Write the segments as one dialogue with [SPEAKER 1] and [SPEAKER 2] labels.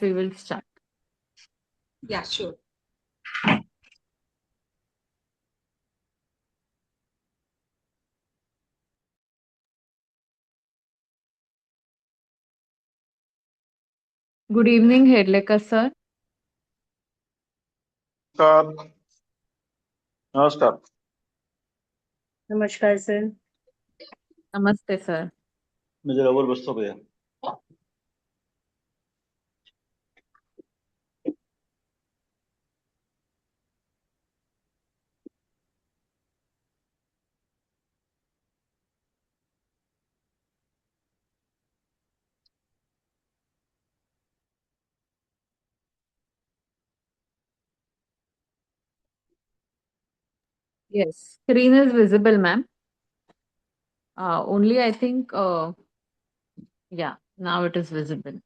[SPEAKER 1] we will start.
[SPEAKER 2] Yeah, sure.
[SPEAKER 1] Good evening, Hedlekar sir.
[SPEAKER 3] नमस्कार. नमस्कार.
[SPEAKER 4] नमस्कार सर.
[SPEAKER 1] Namaste sir.
[SPEAKER 3] मी जरा वर बसतो भैया.
[SPEAKER 1] Yes, screen is visible, ma'am. Only I think, yeah, now it is visible.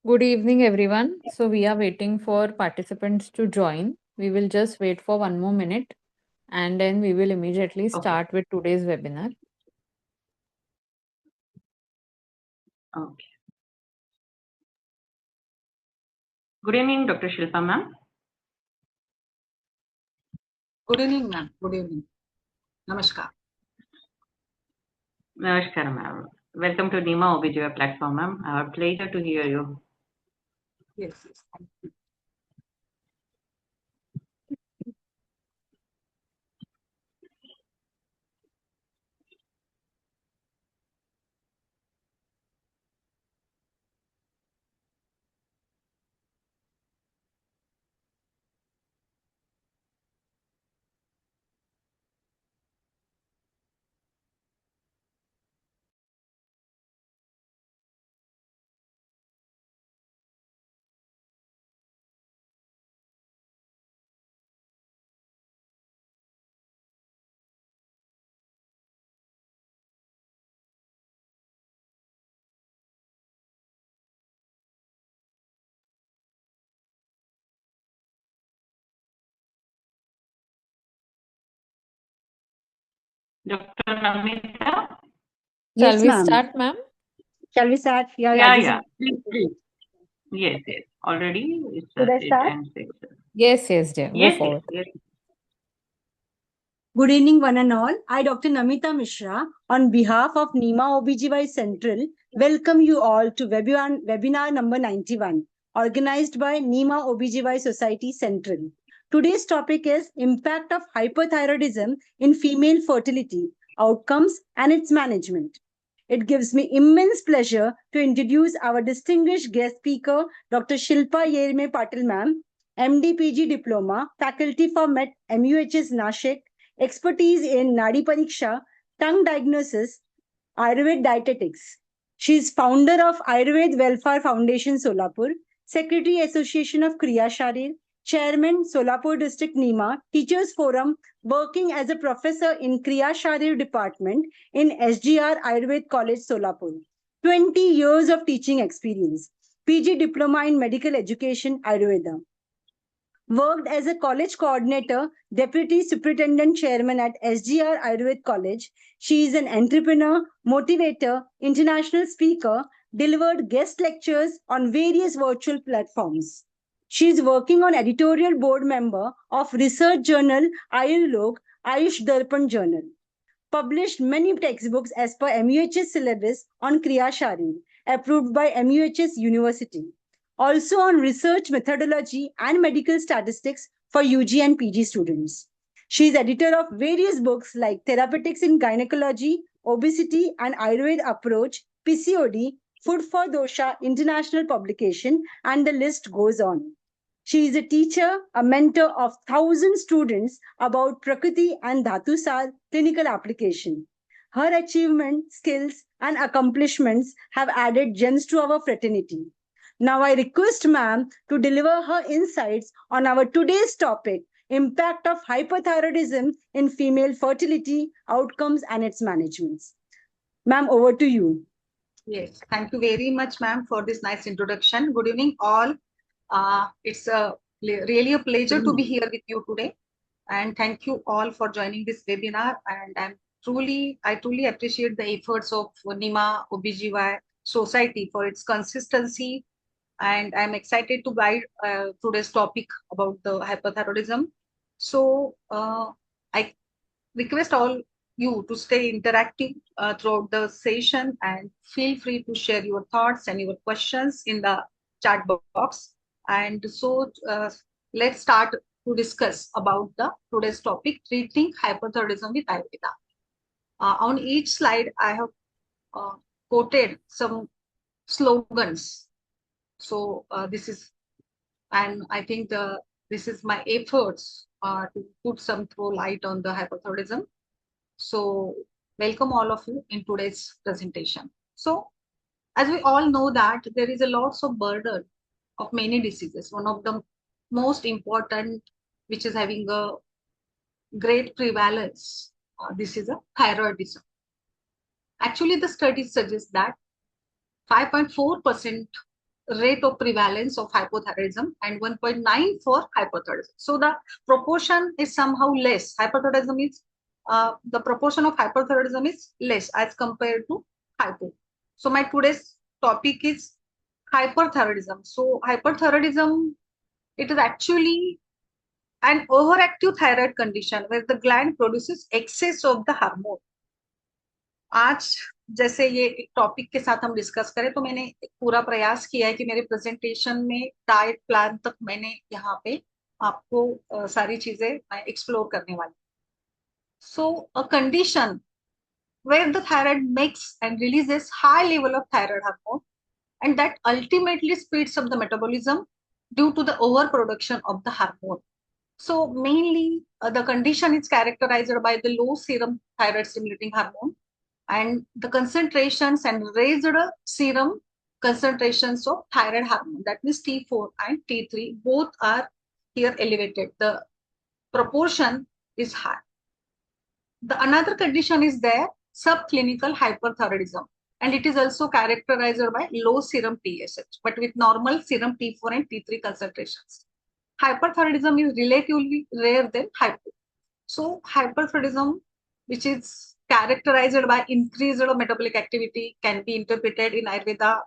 [SPEAKER 1] Good evening, everyone. So we are waiting for participants to join. We will just wait for 1 more minute and then we will immediately start with today's webinar.
[SPEAKER 5] Okay. Good evening, Dr. Shilpa ma'am.
[SPEAKER 2] Good evening, ma'am. Good evening. Namaskar.
[SPEAKER 5] Namaskar ma'am. Welcome to NEMA OBGYN platform ma'am. Our pleasure to hear you.
[SPEAKER 2] Yes, yes. Thank you.
[SPEAKER 5] Dr. Namita?
[SPEAKER 1] Shall
[SPEAKER 4] Yes,
[SPEAKER 1] we
[SPEAKER 4] ma'am.
[SPEAKER 1] start, ma'am?
[SPEAKER 4] Shall we start?
[SPEAKER 5] Yeah. Please. Yes. Already it's
[SPEAKER 4] Should I
[SPEAKER 5] 8
[SPEAKER 4] start?
[SPEAKER 5] and 6.
[SPEAKER 1] Yes, dear. Go forward.
[SPEAKER 5] Yes.
[SPEAKER 4] Good evening, one and all. I, Dr. Namita Mishra, on behalf of NEMA OBGY Central, welcome you all to webinar number 91, organized by NEMA OBGY Society Central. Today's topic is Impact of Hyperthyroidism in Female Fertility, Outcomes and its Management. It gives me immense pleasure to introduce our distinguished guest speaker, Dr. Shilpa Yerme Patil ma'am, MD PG Diploma, Faculty for Med, MUHS Nashik, expertise in Nadi Pariksha, tongue diagnosis, Ayurved dietetics. She is founder of Ayurved Welfare Foundation Solapur, Secretary Association of Kriya Sharir, Chairman Solapur District NEMA, Teachers Forum, working as a professor in Kriya Sharir Department in SGR Ayurved College Solapur. 20 years of teaching experience. PG Diploma in Medical Education Ayurveda. Worked as a college coordinator, deputy superintendent chairman at SGR Ayurved College. She is an entrepreneur, motivator, international speaker, delivered guest lectures on various virtual platforms. She is working on editorial board member of research journal Ayurlok, Ayush Darpan Journal. Published many textbooks as per MUHS syllabus on Kriya Sharir, approved by MUHS University. Also on research methodology and medical statistics for UG and PG students. She is editor of various books like Therapeutics in Gynecology, Obesity and Ayurveda Approach, PCOD, Food for Dosha International Publication, and the list goes on. She is a teacher, a mentor of 1,000 students about Prakriti and Dhatusar clinical application. Her achievement, skills, and accomplishments have added gems to our fraternity. Now I request ma'am to deliver her insights on our today's topic, impact of hyperthyroidism in female fertility, outcomes, and its management. Ma'am, over to you.
[SPEAKER 2] Yes, thank you very much, ma'am, for this nice introduction. Good evening, all. It's really a pleasure to be here with you today. And thank you all for joining this webinar. And I truly appreciate the efforts of NEMA OBGY Society for its consistency. And I'm excited to guide today's topic about the hyperthyroidism. So I request all you to stay interactive throughout the session and feel free to share your thoughts and your questions in the chat box. And so let's start to discuss about the today's topic, treating hyperthyroidism with Ayurveda. On each slide, I have quoted some slogans. So this is, and I think this is my efforts to put some throw light on the hyperthyroidism. So welcome all of you in today's presentation. So as we all know that there is a lots of burden of many diseases. One of the most important, which is having a great prevalence, this is a thyroidism. Actually, the studies suggest that 5.4% rate of prevalence of hypothyroidism and 1.9 for hyperthyroidism. So the proportion is somehow less. Hyperthyroidism is the proportion of hyperthyroidism is less as compared to hypo. So my today's topic is hyperthyroidism. So hyperthyroidism, it is actually an overactive thyroid condition where the gland produces excess of the hormone. आज जैसे ये topic के साथ हम discuss करें तो मैंने पूरा प्रयास किया है कि मेरे प्रेजेंटेशन में डाइट प्लान तक मैंने यहाँ पे आपको सारी चीजें मैं एक्सप्लोर करने वाली. So a condition where the thyroid makes and releases high level of thyroid hormone and that ultimately speeds up the metabolism due to the overproduction of the hormone. So mainly the condition is characterized by the low serum thyroid stimulating hormone and the concentrations and raised serum concentrations of thyroid hormone, that means T4 and T3, both are here elevated. The proportion is high. The another condition is there, subclinical hyperthyroidism, and it is also characterized by low serum TSH, but with normal serum T4 and T3 concentrations. Hyperthyroidism is relatively rare than hypo. So hyperthyroidism, which is characterized by increased metabolic activity can be interpreted in Ayurveda,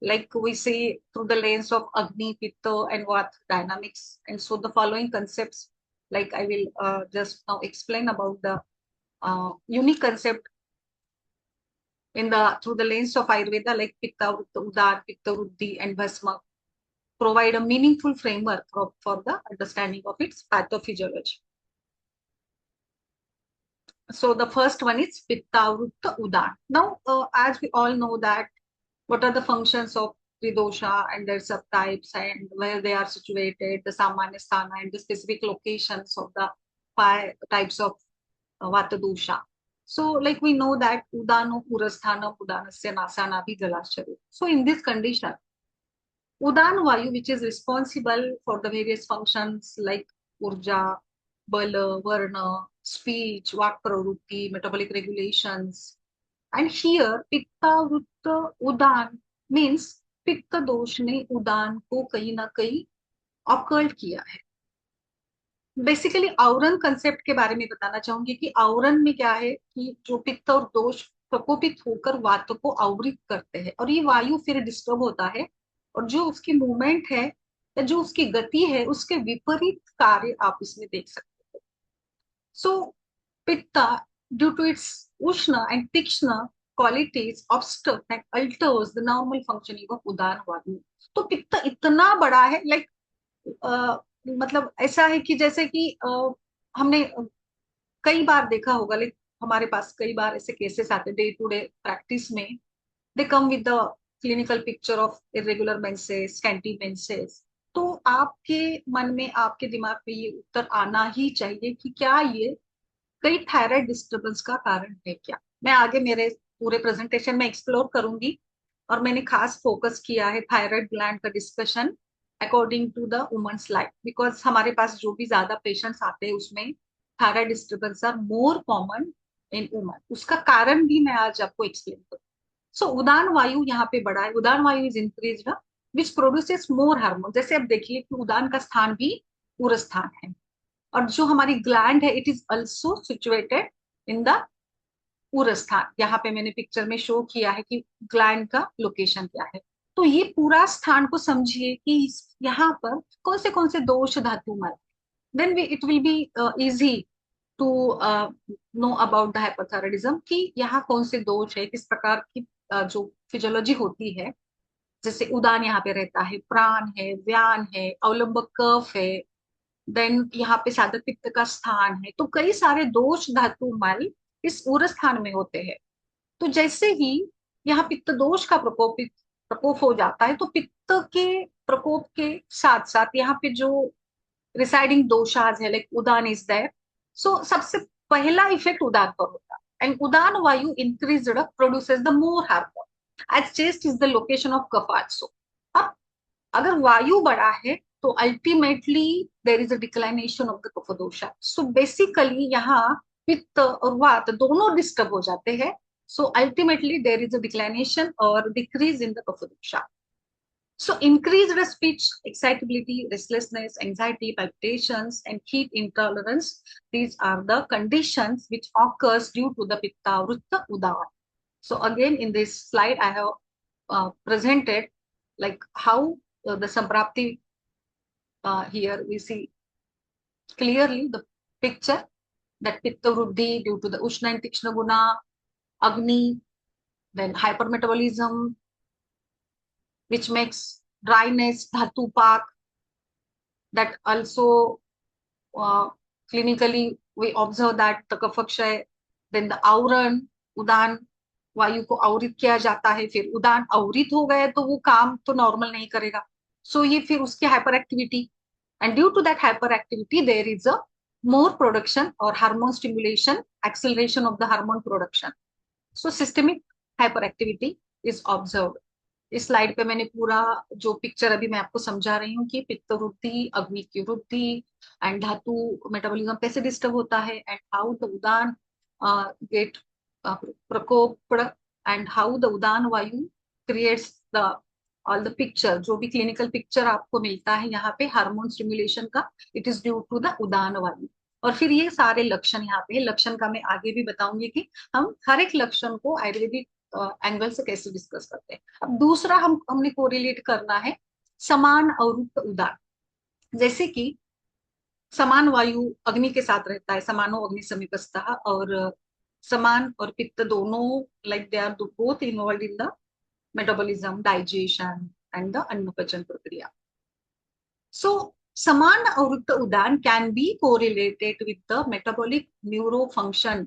[SPEAKER 2] like we see through the lens of Agni, Pitta, and Vata dynamics. And so the following concepts, like I will just now explain about the unique concept in the through the lens of Ayurveda, like Pitta, Udar, Pitta, Ruddhi, and Bhasma, provide a meaningful framework for the understanding of its pathophysiology. So the first one is Pitta, Vrutta, Udan. Now, as we all know that what are the functions of Tridosha and their subtypes and where they are situated, the Samanya Sthana and the specific locations of the 5 types of Vata dosha. So like we know that Udano Purasthana Udanasya Nasana Bhi Jalasharu. So in this condition, Udan Vayu, which is responsible for the various functions like Urja, Bala, Varna, speech, Vak Pravrutti, metabolic regulations. And here, Pitta Vrutta Udan means Pitta दोष ने उदान को कहीं ना कहीं occult किया है. Basically आवरण concept के बारे में बताना चाहूंगी कि आवरण में क्या है कि जो पित्त और दोष प्रकोपित होकर वात को आवृत करते हैं और ये वायु फिर डिस्टर्ब होता है और जो उसकी मूवमेंट है या जो उसकी गति है उसके विपरीत कार्य आप इसमें देख सकते हो. सो पित्ता ड्यू टू इट्स उष्ण एंड तीक्ष्ण qualities obstruct and alters the normal functioning of उदान वायु. तो पित्त इतना बड़ा है, लाइक मतलब ऐसा है कि जैसे कि हमने कई बार देखा होगा, लाइक हमारे पास कई बार ऐसे केसेस आते डे टू डे प्रैक्टिस में, they come with the clinical picture of irregular menses, scanty menses. तो आपके मन में, आपके दिमाग में ये उत्तर आना ही चाहिए कि क्या ये कई थायराइड डिस्टर्बेंस का कारण है क्या. मैं आगे मेरे पूरे प्रेजेंटेशन में एक्सप्लोर करूंगी और मैंने खास फोकस किया है थायराइड ग्लैंड का discussion according to the women's life, because हमारे पास जो भी ज्यादा पेशेंट्स आते हैं उसमें thyroid disturbance are more common in women. उसका कारण भी मैं आज आपको एक्सप्लेन करूँ. सो उदान वायु यहाँ पे बढ़ा है. उदान वायु is increased which produces more hormone. जैसे अब देखिए कि उदान का स्थान भी पूर्व स्थान है और जो हमारी ग्लैंड है it is also situated in the पूर्व स्थान. यहाँ पे मैंने पिक्चर में शो किया है कि ग्लैंड का लोकेशन क्या है. तो ये पूरा स्थान को समझिए कि यहाँ पर कौन से दोष धातु मल, then it will be easy to know about the hypothyroidism कि यहाँ कौन से दोष है, किस प्रकार की जो फिजियोलॉजी होती है. जैसे उदान यहाँ पे रहता है, प्राण है, व्यान है, अवलंबक कफ है, देन यहाँ पे साधक पित्त का स्थान है. तो कई सारे दोष धातु मल इस उर स्थान में होते हैं. तो जैसे ही यहाँ पित्त दोष का प्रकोप हो जाता है तो पित्त के प्रकोप के साथ साथ यहाँ पे जो रिसाइडिंग दोषाज है लाइक उदान इज देयर. सो सबसे पहला इफेक्ट उदान पर होता है एंड उदान वायु increased produces the more hormone as chest is the location of कफ आल्सो. अब अगर वायु बढ़ा है तो ultimately there is a declination of the कफ दोषा. सो बेसिकली यहाँ पित्त और वात दोनों डिस्टर्ब हो जाते हैं. So ultimately there is a declination or decrease in the kapha dosha. So increased speech, excitability, restlessness, anxiety, palpitations, and heat intolerance. These are the conditions which occurs due to the pitta vrutta udana. So again in this slide I have presented like how the samprapti here we see clearly the picture that pitta vruddhi due to the ushna and tikshna guna, Agni, then hypermetabolism, which makes dryness, dhatu pak. That also clinically we observe that the kafakshay, then the आवरण, उदान वायु को आवृत किया जाता है. फिर उदान आवृत हो गए तो वो काम तो नॉर्मल नहीं करेगा. सो ये फिर उसकी hyperactivity and due to that hyperactivity there is a more production और hormone stimulation, acceleration of the hormone production. So systemic hyperactivity is observed. इस स्लाइड पे मैंने पूरा जो पिक्चर अभी मैं आपको समझा रही हूँ कि पित्त वृद्धि, अग्नि की वृद्धि एंड धातु मेटाबॉलिज्म कैसे डिस्टर्ब होता है एंड हाउ द उदान गेट प्रकोप एंड हाउ द उदान वायु creates the all the picture. जो भी क्लिनिकल पिक्चर आपको मिलता है यहाँ पे हार्मोन स्टिमुलेशन का, it is due to the उदान वायु. और फिर ये सारे लक्षण यहाँ पे, लक्षण का मैं आगे भी बताऊंगी कि हम हर एक लक्षण को आयुर्वेदिक एंगल से कैसे डिस्कस करते हैं। अब दूसरा हमने कोरिलेट करना है समान अवरुद्ध उदान। जैसे कि समान वायु अग्नि के साथ रहता है, समानो अग्नि समीपस्थः, और समान और पित्त दोनों like they are both involve in the metabolism, digestion and the अन्नपचन प्रक्रिया. So समान अवरुद्ध उदान can be correlated with the metabolic neurofunction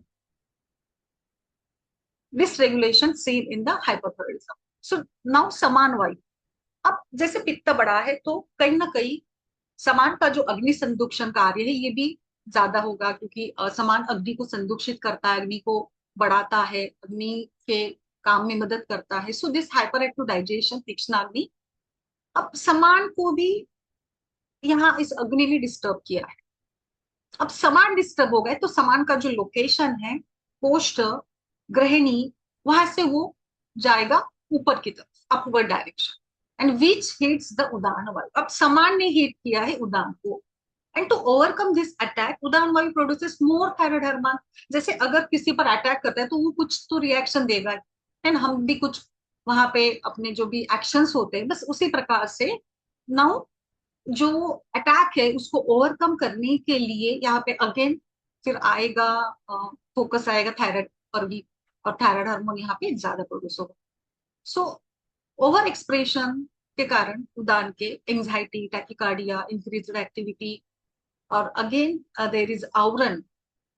[SPEAKER 2] dysregulation seen in the hypothyroidism. So now समान वायु, अब जैसे पित्त बढ़ा है तो कहीं ना कहीं समान का जो अग्नि संदुक्षण कार्य है ये भी ज्यादा होगा, क्योंकि समान अग्नि को संदुक्षित करता है, अग्नि को बढ़ाता है, अग्नि के काम में मदद करता है. So this hyperactive digestion तीक्ष्णाग्नि, अब समान को भी यहाँ इस अग्नि ने डिस्टर्ब किया है. अब समान डिस्टर्ब हो गए तो समान का जो लोकेशन है कोष्ठ ग्रहणी, वहां से वो जाएगा ऊपर की तरफ, upward direction, and which hits the उदान वायु. अब समान ने हिट किया है उदान को, and to overcome this attack उदान वायु प्रोड्यूसेस मोर थायराइड हार्मोन. जैसे अगर किसी पर अटैक करता है तो वो कुछ तो रिएक्शन देगा, एंड हम भी कुछ वहां पे अपने जो भी एक्शंस होते हैं, बस उसी प्रकार से नाउ जो अटैक है उसको ओवरकम करने के लिए यहाँ पे अगेन फिर आएगा, फोकस आएगा थायराइड पर भी, और थायराइड हार्मोन यहाँ पे ज्यादा प्रोड्यूस होगा. सो ओवर एक्सप्रेशन के कारण उदान के एंजाइटी, टैकिकार्डिया, इंक्रीज्ड एक्टिविटी, और अगेन देयर इज आवरण.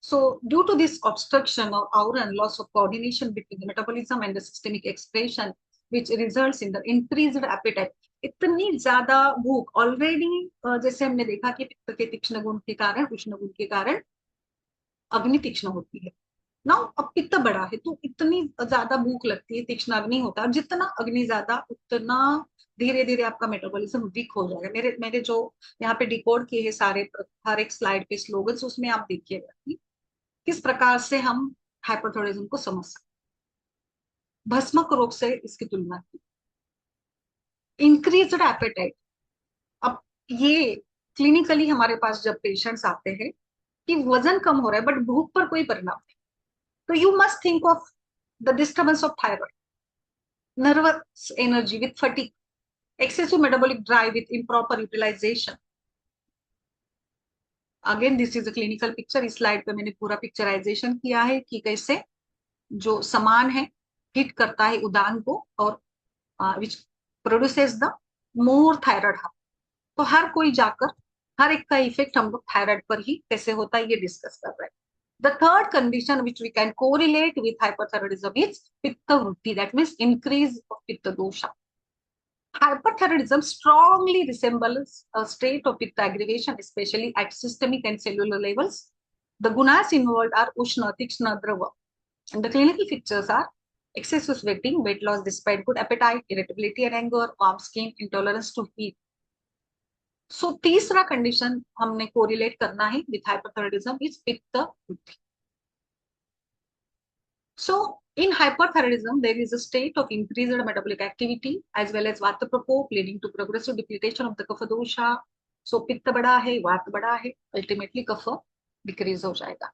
[SPEAKER 2] So due to this obstruction or आवरण, loss of coordination between the metabolism and the systemic expression, which results in the increased appetite. इतनी ज्यादा भूख already, जैसे हमने देखा कि पित्त के तीक्ष्ण गुण के कारण, उष्ण गुण के कारण अग्नि तीक्ष्ण होती है ना. अब पित्त बड़ा है तो इतनी ज्यादा भूख लगती है, तीक्ष्ण अग्नि होता है, और जितना अग्नि ज्यादा उतना धीरे धीरे आपका मेटाबॉलिज्म वीक हो जाएगा. मेरे जो यहाँ पे डिकोड किए हैं सारे हर एक स्लाइड पे स्लोगन्स, उसमें आप देखिएगा किस प्रकार से हम हाइपोथायराइडिज्म को समझ सकते. भस्मक रोग से इसकी तुलना की. इंक्रीज्ड एपेटाइट, अब ये क्लिनिकली हमारे पास जब पेशेंट्स आते हैं कि वजन कम हो रहा है बट भूख पर कोई परिणाम नहीं, तो you must think of the disturbance of thyroid, nervous energy with fatigue, excessive metabolic drive with improper utilization. Again this is a clinical picture. इस स्लाइड पे मैंने पूरा पिक्चराइजेशन किया है कि कैसे जो समान है हिट करता है उदान को, और which produces the more thyroid hormone. तो हर कोई जाकर हर एक का इफेक्ट हम लोग थायराइड पर ही कैसे होता है ये डिस्कस कर रहे हैं. The third condition which we can correlate with hypothyroidism is पित्त वृद्धि, दैट मीन्स इंक्रीज ऑफ पित्त दोषा. Hyperthyroidism strongly resembles a state of pitta aggravation, especially at systemic and cellular levels. The gunas involved are ushna, tikshna, drava, and the clinical features are excessive sweating, weight loss despite good appetite, irritability and anger, warm skin, intolerance to heat. So तीसरा condition हमने correlate करना है with hyperthyroidism is pitta vruddhi. So in hyperthyroidism, there is a state of increased metabolic activity as well as vata prokop leading to progressive depletion of the kapha dosha. So पित्त बड़ा है, वात बड़ा है, ultimately kapha decrease हो जाएगा.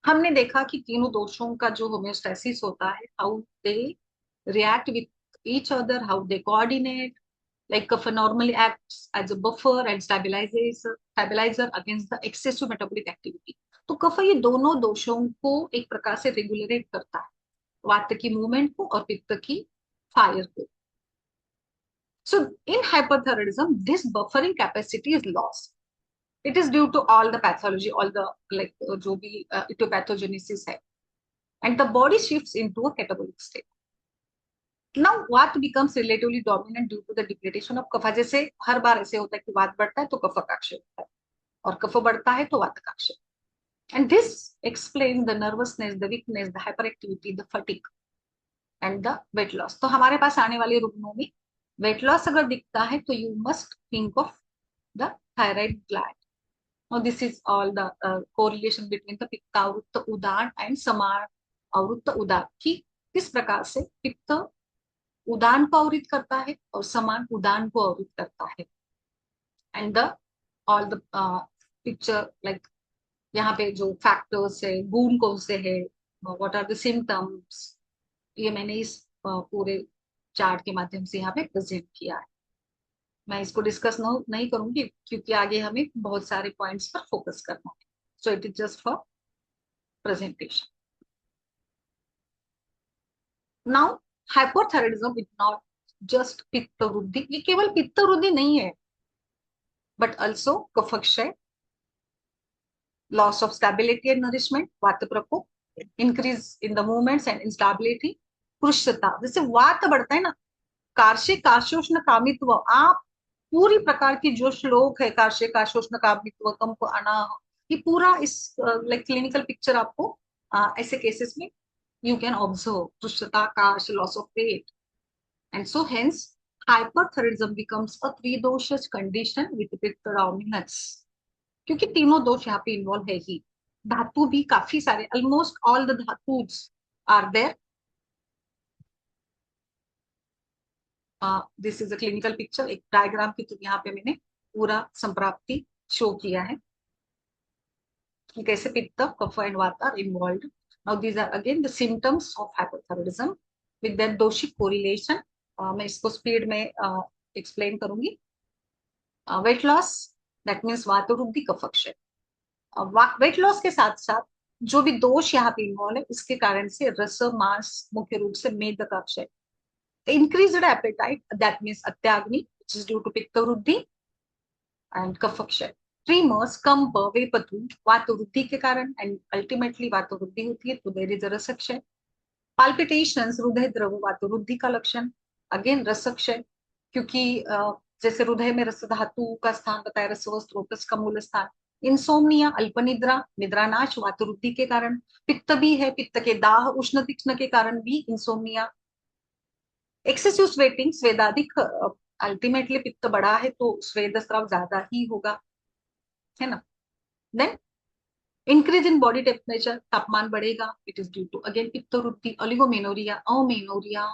[SPEAKER 2] हमने देखा कि तीनों दोषों का जो होम्योस्टेसिस होता है, how they react with each other, how they coordinate. Like kapha normally acts as a buffer and stabilizer against the excessive metabolic activity. तो कफ ये दोनों दोषों को एक प्रकार से रेगुलेट करता है, वात की मूवमेंट को और पित्त की फायर को. So in hyperthyroidism this buffering capacity is lost. It is due to all the pathology, all the like जो भी इटियोपैथोजेनेसिस है, and the body shifts into a catabolic state. Now वात becomes relatively dominant due to the depletion of कफा. जैसे हर बार ऐसे होता है कि वात बढ़ता है तो कफ का क्षय होता है, और कफ बढ़ता है तो वात का क्षय. And this explains the nervousness, the weakness, the hyperactivity, the fatigue, and the weight loss. तो हमारे पास आने वाले रुग्णों में weight loss अगर दिखता है तो you must think of the thyroid gland. Now this is all the correlation between the पित्तावृत्त Udaan and समान आवृत्त उदान, कि किस प्रकार से पित्त उदान को आवृत करता है और समान उदान को आवृत करता है. And the all the picture like यहाँ पे जो फैक्टर्स है, गुण कौन से है, व्हाट आर द सिम्टम्स, ये मैंने इस पूरे चार्ट के माध्यम से यहाँ पे प्रेजेंट किया है। मैं इसको डिस्कस नहीं करूंगी क्योंकि आगे हमें बहुत सारे पॉइंट्स पर फोकस करना है, so it is just for presentation. Now hypothyroidism is not just पित्त वृद्धि, ये केवल पित्त वृद्धि नहीं है, बट ऑल्सो कफक्षय, loss of stability and nourishment, वात प्रकोप, increase in the movements and instability, कृष्यता, जैसे वात बढ़ता है ना, कार्शिक काशोष्ण कामित्व, आप पूरी प्रकार की जो श्लोक है, कार्शिक काशोष्ण कामित्व, कंप आना, ये पूरा इस लाइक क्लिनिकल पिक्चर आपको ऐसे केसेस में you can observe कृष्यता, काश, loss of weight, and so hence hyperthyroidism becomes a three-dosage condition with pitta dominance, क्योंकि तीनों दोष यहाँ पे इन्वॉल्व है ही। धातु भी काफी सारे, ऑलमोस्ट ऑल द धातुज are there. This is a clinical picture, एक डायग्राम की, तो यहाँ पे मैंने पूरा संप्राप्ति शो किया है कि कैसे पित्त, कफ एंड वात are involve. Now these are again the symptoms of hypothyroidism with that दोषिक कोरिलेशन। मैं इसको स्पीड में एक्सप्लेन करूंगी। वेट लॉस, दैट मीन्स वात वृद्धि, कफक्षय। वेट लॉस के साथ साथ जो भी दोष यहाँ पे इन्वॉल्व है, इसके कारण से रस, मांस, मुख्य रूप से मेद का क्षय, इंक्रीज्ड एपेटाइट, दैट मीन्स अत्याग्नि, व्हिच इज ड्यू टू पित्त वृद्धि एंड कफ क्षय, ट्रीमर्स, कंप, वेपतु, वात वृद्धि के कारण, एंड अल्टीमेटली वात वृद्धि होती है तो देयर इज अ रस क्षय। पाल्पिटेशंस, हृदय द्रव, वात वृद्धि का लक्षण, अगेन रस क्षय, क्योंकि जैसे हृदय में रस धातु का स्थान बताया, रसव स्रोतस का मूल स्थान। इंसोमनिया, अल्पनिद्रा, निद्रानाश, वात वृद्धि के कारण। पित्त भी है, पित्त के दाह, उष्ण तीक्ष्ण के कारण भी इंसोमनिया। एक्सेसिव स्वेटिंग, स्वेदाधिक, अल्टीमेटली पित्त बड़ा है तो स्वेद स्राव ज्यादा ही होगा, है ना। Then increase in body temperature, तापमान बढ़ेगा, it is due to again पित्त वृद्धि। ओलिगोमेनोरिया, अमेनोरिया,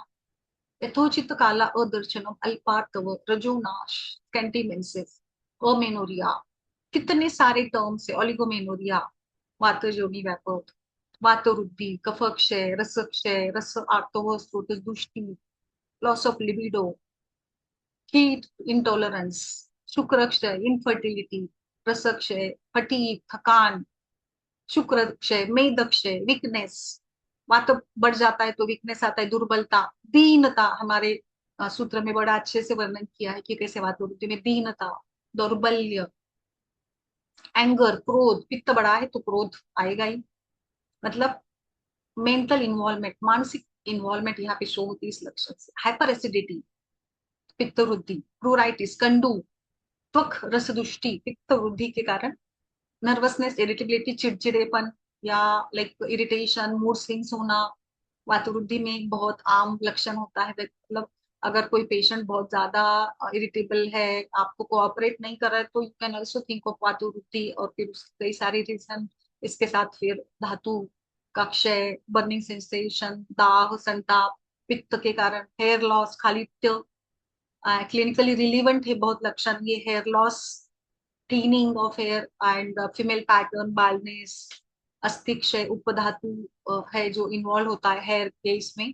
[SPEAKER 2] यथोचित काला अदर्शनम, अल्पार्तव, रजोनाश, स्कैंटिमेंसिस, अमेनोरिया, कितने सारे टर्म्स है। ओलिगोमेनोरिया, वातजोनी व्यापक, वातवृद्धि, कफक्षय, रसक्षय, रस आर्तव स्रोत दुष्टि, loss of libido, heat intolerance, शुक्रक्षय, इनफर्टिलिटी, रसक्षय, फटीग, थकान, शुक्रक्षय, मेदक्षय, वीकनेस, वात बढ़ जाता है तो वीकनेस आता है, दुर्बलता, दीनता, हमारे सूत्र में बड़ा अच्छे से वर्णन किया है कि कैसे वात वृद्धि में दीनता, दौर्बल्य, एंगर, क्रोध, पित्त बड़ा है तो क्रोध आएगा ही, मतलब मेंटल इन्वॉल्वमेंट, मानसिक इन्वॉल्वमेंट यहाँ पे शो होती है इस लक्षण से। हाइपर एसिडिटी, पित्त वृद्धि, प्रूराइटिस, कंडू, त्वक रसदुष्टि, पित्त वृद्धि के कारण। नर्वसनेस, इरिटेबिलिटी, चिड़चिड़ेपन या लाइक इरिटेशन, मूड स्विंग्स होना, वात वृद्धि में बहुत आम लक्षण होता है। मतलब अगर कोई पेशेंट बहुत ज्यादा इरिटेबल है, आपको कोऑपरेट नहीं कर रहा है, तो you can also think of वात वृद्धि, और फिर कई सारे रीजन इसके साथ, फिर धातु का क्षय, बर्निंग सेंसेशन, दाह, संताप, पित्त के कारण, हेयर लॉस, खालित्य, क्लिनिकली रिलीवेंट है बहुत लक्षण ये, hair loss, thinning of hair and female pattern, baldness, अस्थि क्षय, उपधातु है जो इन्वॉल्व होता है हेयर के इसमें।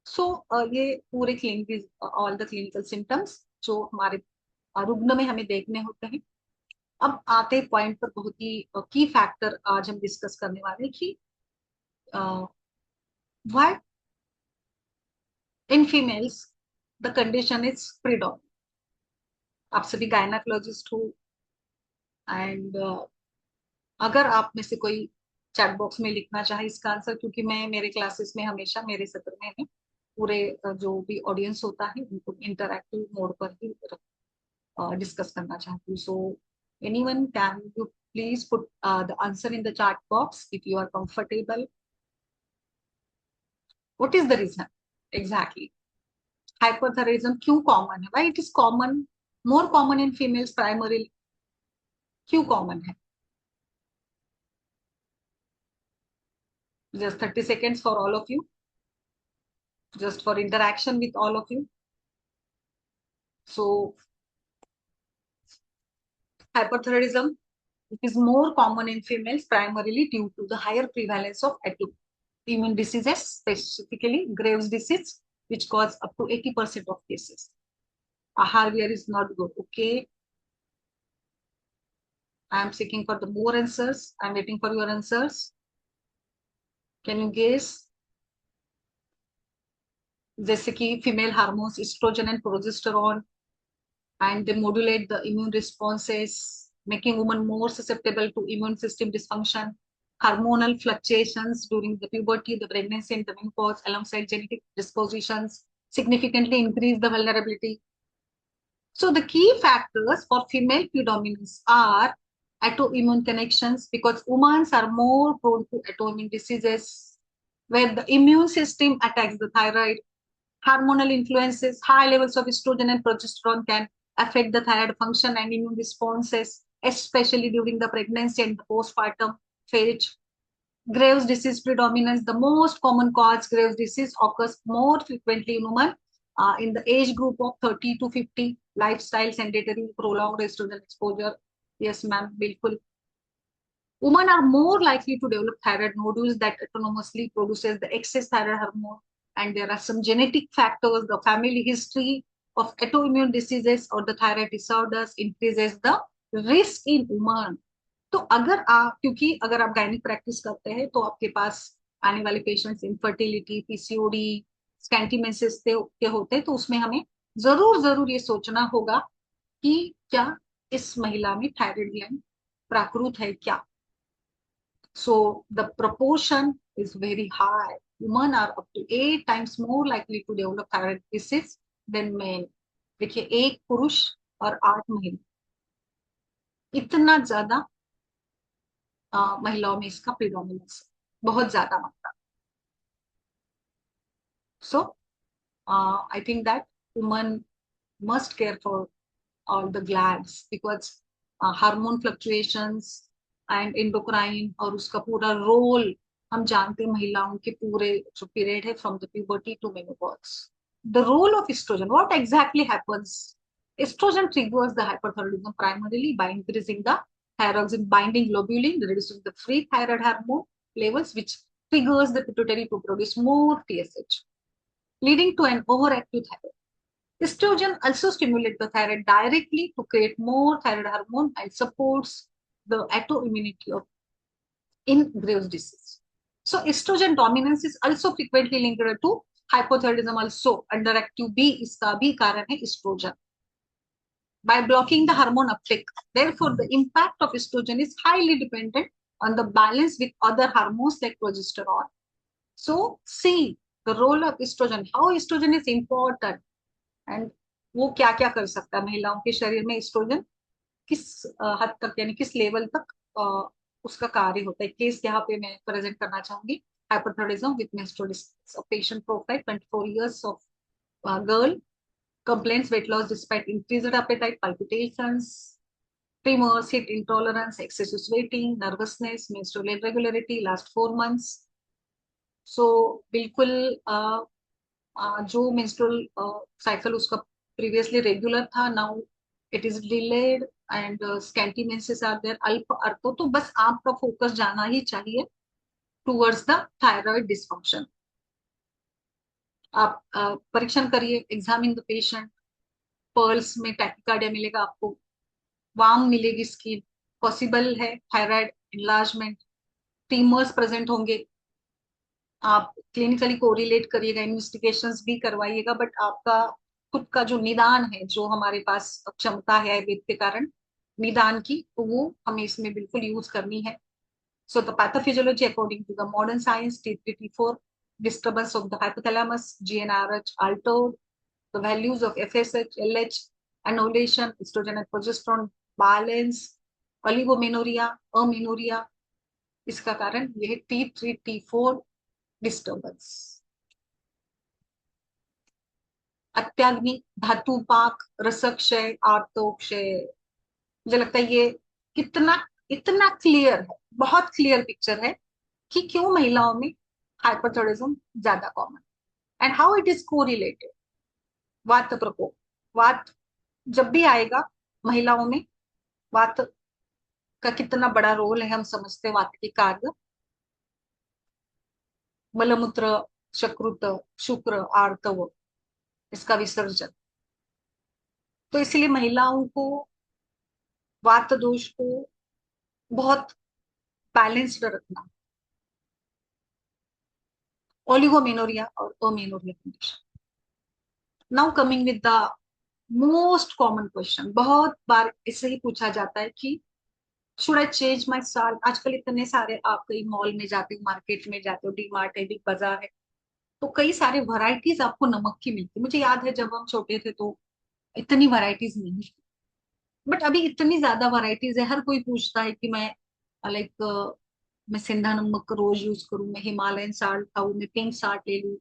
[SPEAKER 2] सो ये पूरे clinical, all the clinical symptoms जो हमारे रुग्ण में हमें देखने होते हैं। अब आते पॉइंट पर, बहुत ही की फैक्टर आज हम डिस्कस करने वाले हैं कि why in females the condition is predominant. आप सभी गायनाकोलॉजिस्ट हो, एंड अगर आप में से कोई चैट बॉक्स में लिखना चाहे इसका आंसर, क्योंकि मैं मेरे क्लासेस में हमेशा, मेरे सत्र में पूरे जो भी ऑडियंस होता है उनको इंटरैक्टिव मोड पर ही डिस्कस करना चाहती हूँ। So anyone, can you please put the answer in the chat box if you are comfortable. What is the reason exactly hypothyroidism क्यों कॉमन है, why it is common, more common in females primarily, क्यों common है? Just 30 seconds for all of you, just for interaction with all of you. So hyperthyroidism It is more common in females primarily due to the higher prevalence of autoimmune diseases, specifically Graves' disease, which cause up to 80% of cases. Ahar wear is not good. Okay. I am seeking for the more answers. I am waiting for your answers. Can you guess? जैसे कि female hormones estrogen and progesterone, and they modulate the immune responses, making women more susceptible to immune system dysfunction. Hormonal fluctuations during the puberty, the pregnancy, and the menopause, alongside genetic dispositions, significantly increase the vulnerability. So the key factors for female predominance are autoimmune connections, because women are more prone to autoimmune diseases where the immune system attacks the thyroid. Hormonal influences, high levels of estrogen and progesterone can affect the thyroid function and immune responses, especially during the pregnancy and the postpartum phase. Graves' disease predominance, the most common cause Graves' disease occurs more frequently in women in the age group of 30 to 50. Lifestyle, sedentary, prolonged estrogen exposure. Yes, ma'am, bilkul. Women are more likely to develop thyroid nodules that autonomously produces the excess thyroid hormone, and there are some genetic factors. The family history of autoimmune diseases or the thyroid disorders increases the risk in women. तो अगर आप, क्योंकि अगर आप gynaec practice करते हैं तो आपके पास आने वाले patients infertility, PCOD, scanty menses के होते हैं, तो उसमें हमें जरूर ये सोचना होगा कि क्या इस महिला में थायराइड ग्लैंड प्राकृत है क्या. So the proportion is very high. Women are up to 8 times more likely to develop thyroid disease than men. देखिए, एक पुरुष और 8 महिला, इतना ज्यादा महिलाओं में इसका प्रिडोमिनेंस, बहुत ज्यादा मात्रा. So I think that women must care for all the glands, because hormone fluctuations and endocrine और उसका पूरा रोल हम जानते हैं महिलाओं के पूरे जो पीरियड है from the puberty to menopause. The role of estrogen, what exactly happens? Estrogen triggers the hyperthyroidism primarily by increasing the thyroxine binding globulin, reducing the free thyroid hormone levels, which triggers the pituitary to produce more TSH, leading to an overactive thyroid. Estrogen also stimulates the thyroid directly to create more thyroid hormone and supports the autoimmunity of in Graves' disease. So estrogen dominance is also frequently linked to hypothyroidism also. Underactive B इसका भी कारण है estrogen. By blocking the hormone uptake, therefore the impact of estrogen is highly dependent on the balance with other hormones like progesterone. So see the role of estrogen, how estrogen is important, and वो क्या क्या कर सकता है महिलाओं के शरीर में. एस्ट्रोजन किस हद तक, यानी किस लेवल तक उसका कार्य होता है. केस यहाँ पे मैं प्रेजेंट करना चाहूंगी. Hypothyroidism with menstrual distress, patient profile 24 years of girl, complaints weight loss despite increased appetite, palpitations, tremors, heat intolerance, excessive sweating, nervousness, menstrual irregularity last 4 months. So बिल्कुल जो menstrual cycle उसका previously regular था, now it is delayed and scanty menses are there, अल्प अर्को. तो बस आपका focus जाना ही चाहिए towards the thyroid dysfunction. आप परीक्षण करिए, एग्जामिन द पेशेंट. पर्ल्स में टैकिकार्डिया मिलेगा आपको, वार्म मिलेगी स्किन, पॉसिबल है थायराइड एनलार्जमेंट, ट्रीमर्स प्रेजेंट होंगे. आप क्लिनिकली कोरिलेट करिएगा, इन्वेस्टिगेशंस भी करवाइएगा, बट आपका खुद का जो निदान है, जो हमारे पास क्षमता है आयुर्वेद के कारण निदान की, तो वो हमें इसमें बिल्कुल यूज करनी है. So the pathophysiology according to the modern science, T3 T4 disturbance of the hypothalamus, GnRH altered, the values of FSH, LH, annulation, estrogen and progesterone balance, oligomenorrhea, amenorrhea, इसका कारण यह T3 T4 डिस्टर्बेंस. अत्याग्नि, धातुपाक, रसक्षय, आर्तोक्षय. मुझे लगता है ये इतना clear है, बहुत क्लियर पिक्चर है कि क्यों महिलाओं में हाइपरथायराइडिज्म ज्यादा common and how it is correlated. वात प्रकोप, वात जब भी आएगा महिलाओं में, वात का कितना बड़ा रोल है हम समझते हैं वातकी कार्य, मलमूत्र, शकृत, शुक्र, आर्तव, इसका विसर्जन। तो इसलिए महिलाओं को वात दोष को बहुत बैलेंस्ड रखना, ओलिगोमेनोरिया और amenorrhoea condition. Now coming with the most common question, बहुत बार इससे ही पूछा जाता है कि शुड आई चेंज माई साल। आजकल इतने सारे, आप कहीं मॉल में जाते हो, मार्केट में जाते हो, डी मार्ट है, बिग बाजार है, तो कई सारे वैरायटीज आपको नमक की मिलती है। मुझे याद है जब हम छोटे थे तो इतनी वैरायटीज नहीं थी, बट अभी इतनी ज्यादा वैरायटीज है। हर कोई पूछता है कि मैं लाइक मैं सिंधा नमक रोज यूज करूं, मैं हिमालयन साल्ट खाऊं, मैं पिंक साल्ट ले लूं,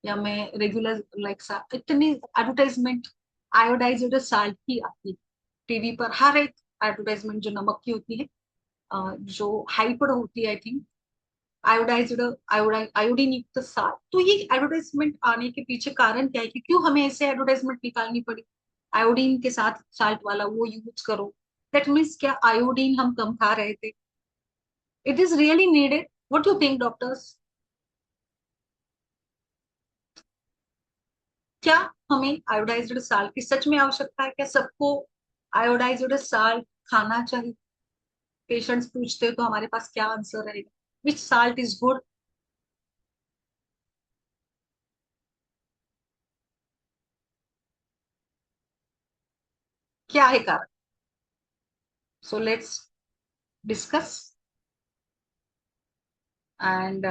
[SPEAKER 2] या मैं रेगुलर लाइक साल्ट। इतनी एडवर्टाइजमेंट आयोडाइज्ड साल्ट की आती है टीवी पर, हर एक एडवर्टाइजमेंट जो नमक की होती है, जो हाइपर होती है, आई थिंक आयोडाइज्ड, आयोडीन युक्त साल्ट। तो ये एडवर्टाइजमेंट आने के पीछे कारण क्या है कि क्यों हमें ऐसे एडवर्टाइजमेंट निकालनी पड़ी, आयोडीन के साथ साल्ट वाला वो यूज करो। दैट मीन्स क्या आयोडीन हम कम खा रहे थे? It is really needed? What you think doctors? क्या हमें आयोडाइज्ड साल्ट की सच में आवश्यकता है? क्या सबको आयोडाइज्ड साल्ट खाना चाहिए? पेशेंट्स पूछते हो तो हमारे पास क्या आंसर रहेगा? विच साल्ट इज गुड? क्या है कारण? So let's discuss. And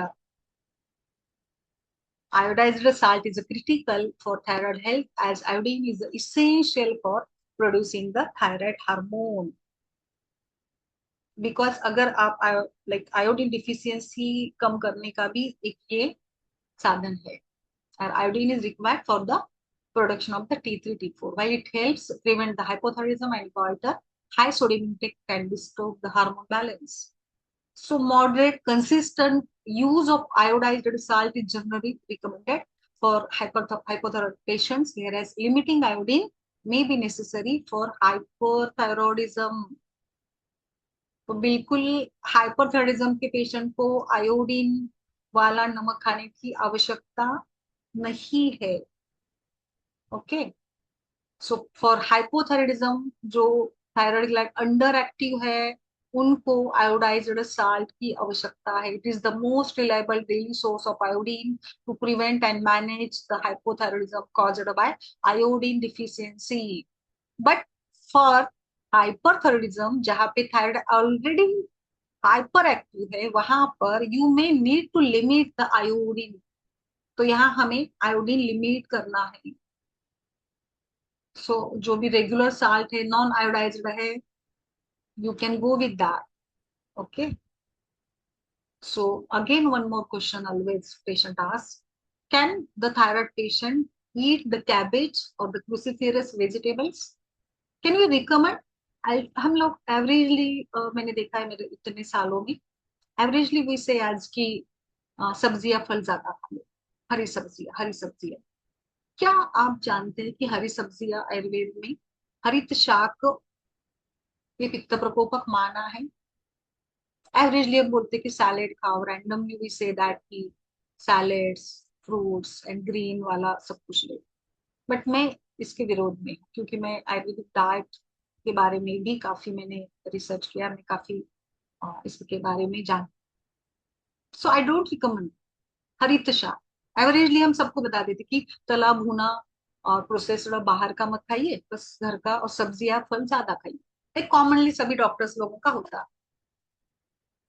[SPEAKER 2] iodized salt is critical for thyroid health as iodine is essential for producing the thyroid hormone. Because अगर आप लाइक आयोडीन डिफिशियंसी कम करने का भी एक ये साधन है, और iodine is required for the production of the T3 T4 while it helps prevent the hypothyroidism and avoid the high sodium intake can disturb the hormone balance. So moderate, consistent use of iodized salt is generally recommended for hypothyroid patients, whereas limiting iodine may be necessary for hyperthyroidism. तो बिल्कुल hyperthyroidism के patient को iodine वाला नमक खाने की आवश्यकता नहीं है। ओके, सो फॉर हाइपोथायरॉइडिज्म जो थायराइड ग्लैंड अंडर एक्टिव है, उनको आयोडाइज्ड साल्ट की आवश्यकता है। It is the most reliable daily source of iodine to prevent and manage the hypothyroidism caused by iodine deficiency. But for hyperthyroidism जहां पे thyroid already hyperactive है, वहां पर you may need to limit the iodine. तो यहाँ हमें iodine limit करना है। सो जो भी रेगुलर साल्ट है, नॉन आयोडाइज्ड है, you can go with that. Okay, so again one more question always patient asks, can the thyroid patient eat the cabbage or the cruciferous vegetables? Can you recommend? हम लोग averagely, मैंने देखा है मेरे इतने सालों में, एवरेजली वी से आज की सब्जियां फल ज्यादा खा लो, हरी सब्जियां, हरी सब्जियां। क्या आप जानते हैं कि हरी सब्जियां आयुर्वेद में हरित शाक ये पित्त प्रकोपक माना है? एवरेजली हम बोलते हैं कि सैलेड खाओ, रैंडमली वी से दैट कि सैलेड्स, फ्रूट्स एंड ग्रीन वाला सब कुछ ले। बट मैं इसके विरोध में हूँ, क्योंकि मैं आयुर्वेदिक डाइट के बारे में भी काफी मैंने रिसर्च किया, मैं काफी इसके बारे में जान। सो आई डोंट रिकमेंड हरित शाक। एवरेजली हम सबको बता देते कि तला भुना और प्रोसेस्ड बाहर का मत खाइए, बस घर का और सब्जियां फल ज्यादा खाइए। एक कॉमनली सभी डॉक्टर्स लोगों का होता है।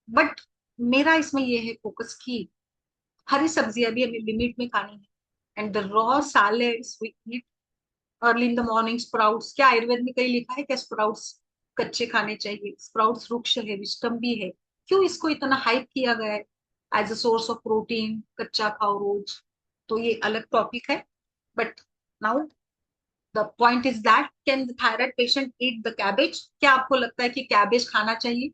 [SPEAKER 2] बट मेरा इसमें ये है फोकस की हरी सब्जियां भी हमें लिमिट में खानी है। And the raw salads we eat early in the morning. Sprouts, क्या आयुर्वेद में कहीं लिखा है क्या स्प्राउट्स कच्चे खाने चाहिए? स्प्राउट्स वृक्ष है, विस्टम भी है, क्यों इसको इतना हाइप किया गया है as a source of protein? कच्चा खाओ रोज, तो ये अलग टॉपिक है। But now the point is that can the thyroid patient eat the cabbage? क्या आपको लगता है कि कैबेज खाना चाहिए?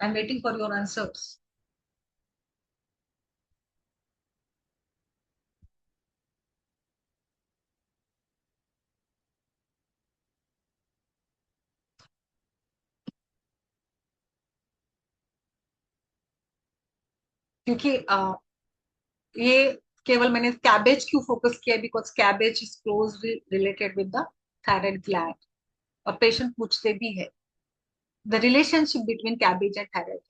[SPEAKER 2] I am waiting for your answers. क्योंकि ये केवल मैंने कैबेज क्यों फोकस किया, because cabbage is closely related with the thyroid gland, और पेशेंट पूछते भी है the relationship between cabbage and thyroid.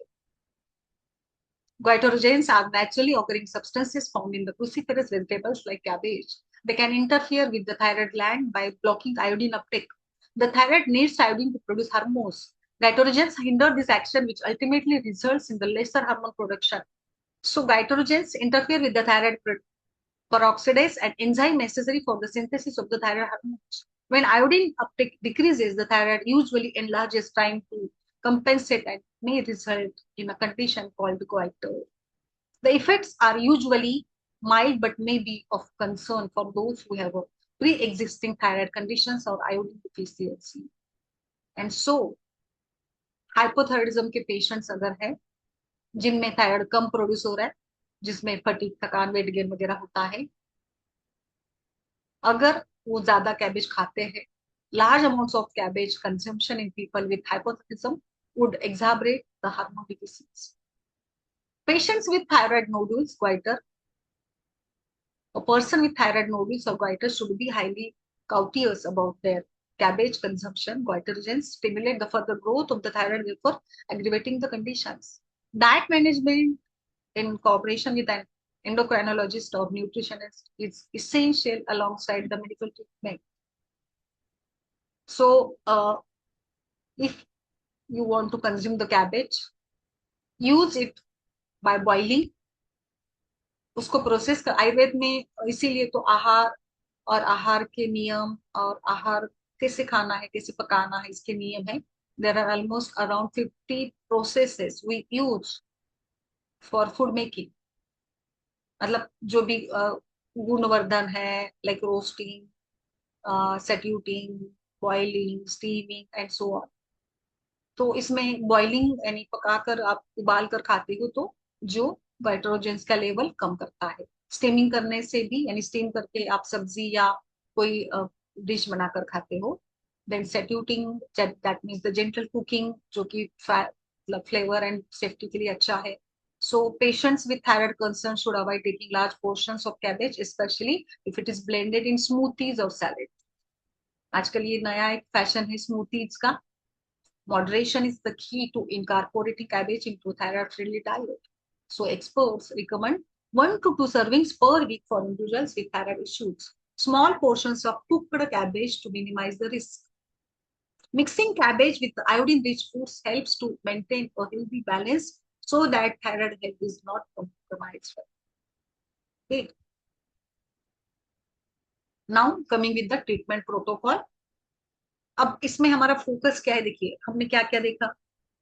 [SPEAKER 2] Goitrogens are naturally occurring substances found in the cruciferous vegetables like cabbage. They can interfere with the thyroid gland by blocking iodine uptake. The thyroid needs iodine to produce hormones. Goitrogens hinder this action, which ultimately results in the lesser hormone production. So, goitrogens interfere with the thyroid peroxidase, an enzyme necessary for the synthesis of the thyroid hormones. When iodine uptake decreases, the thyroid usually enlarges, trying to compensate, and may result in a condition called goiter. The effects are usually mild but may be of concern for those who have a pre-existing thyroid conditions or iodine deficiency. And so, hypothyroidism के patients अगर है जिनमें thyroid कम produce हो रहा है, जिसमें fatigue, थकान, weight gain वगैरह होता है, अगर वो ज्यादा कैबेज खाते हैं, large amounts of cabbage consumption in people with hypothyroidism would exacerbate the hormone deficiency. Patients with thyroid nodules, goiter, a person with thyroid nodules or goiter should be highly cautious about their cabbage consumption. Goitrogens stimulate the further growth of the thyroid, therefore aggravating the conditions. Diet management in cooperation with an endocrinologist or nutritionist is essential alongside the medical treatment. So, if you want to consume the cabbage, use it by boiling. उसको process कर, आयुर्वेद में इसीलिए तो आहार और आहार के नियम और आहार कैसे खाना है, कैसे पकाना है, इसके नियम है. There are almost around 50 processes we use for food making. मतलब जो भी गुणवर्धन है, like roasting, sauteing, boiling, steaming and so on. तो इसमें बॉइलिंग यानी पकाकर आप उबाल कर खाते हो तो जो गाइट्रोजेंस का लेवल कम करता है. स्टीमिंग करने से भी, यानी स्टीम करके आप सब्जी या कोई डिश बनाकर खाते हो. Then sauteing, that means the gentle cooking, जो कि मतलब फ्लेवर एंड सेफ्टी के लिए अच्छा है. So patients with thyroid concern should avoid taking large portions of cabbage, specially if it is blended in smoothies और सैलेड. आजकल ये नया एक फैशन है स्मूथीज का. Moderation is the key to incorporating cabbage into thyroid-friendly diet. So experts recommend 1 to 2 servings per week for individuals with thyroid issues. Small portions of cooked cabbage to minimize the risk. Mixing cabbage with iodine-rich foods helps to maintain a healthy balance so that thyroid health is not compromised. Okay. Now coming with the treatment protocol. अब इसमें हमारा focus क्या है, देखिए हमने क्या क्या देखा.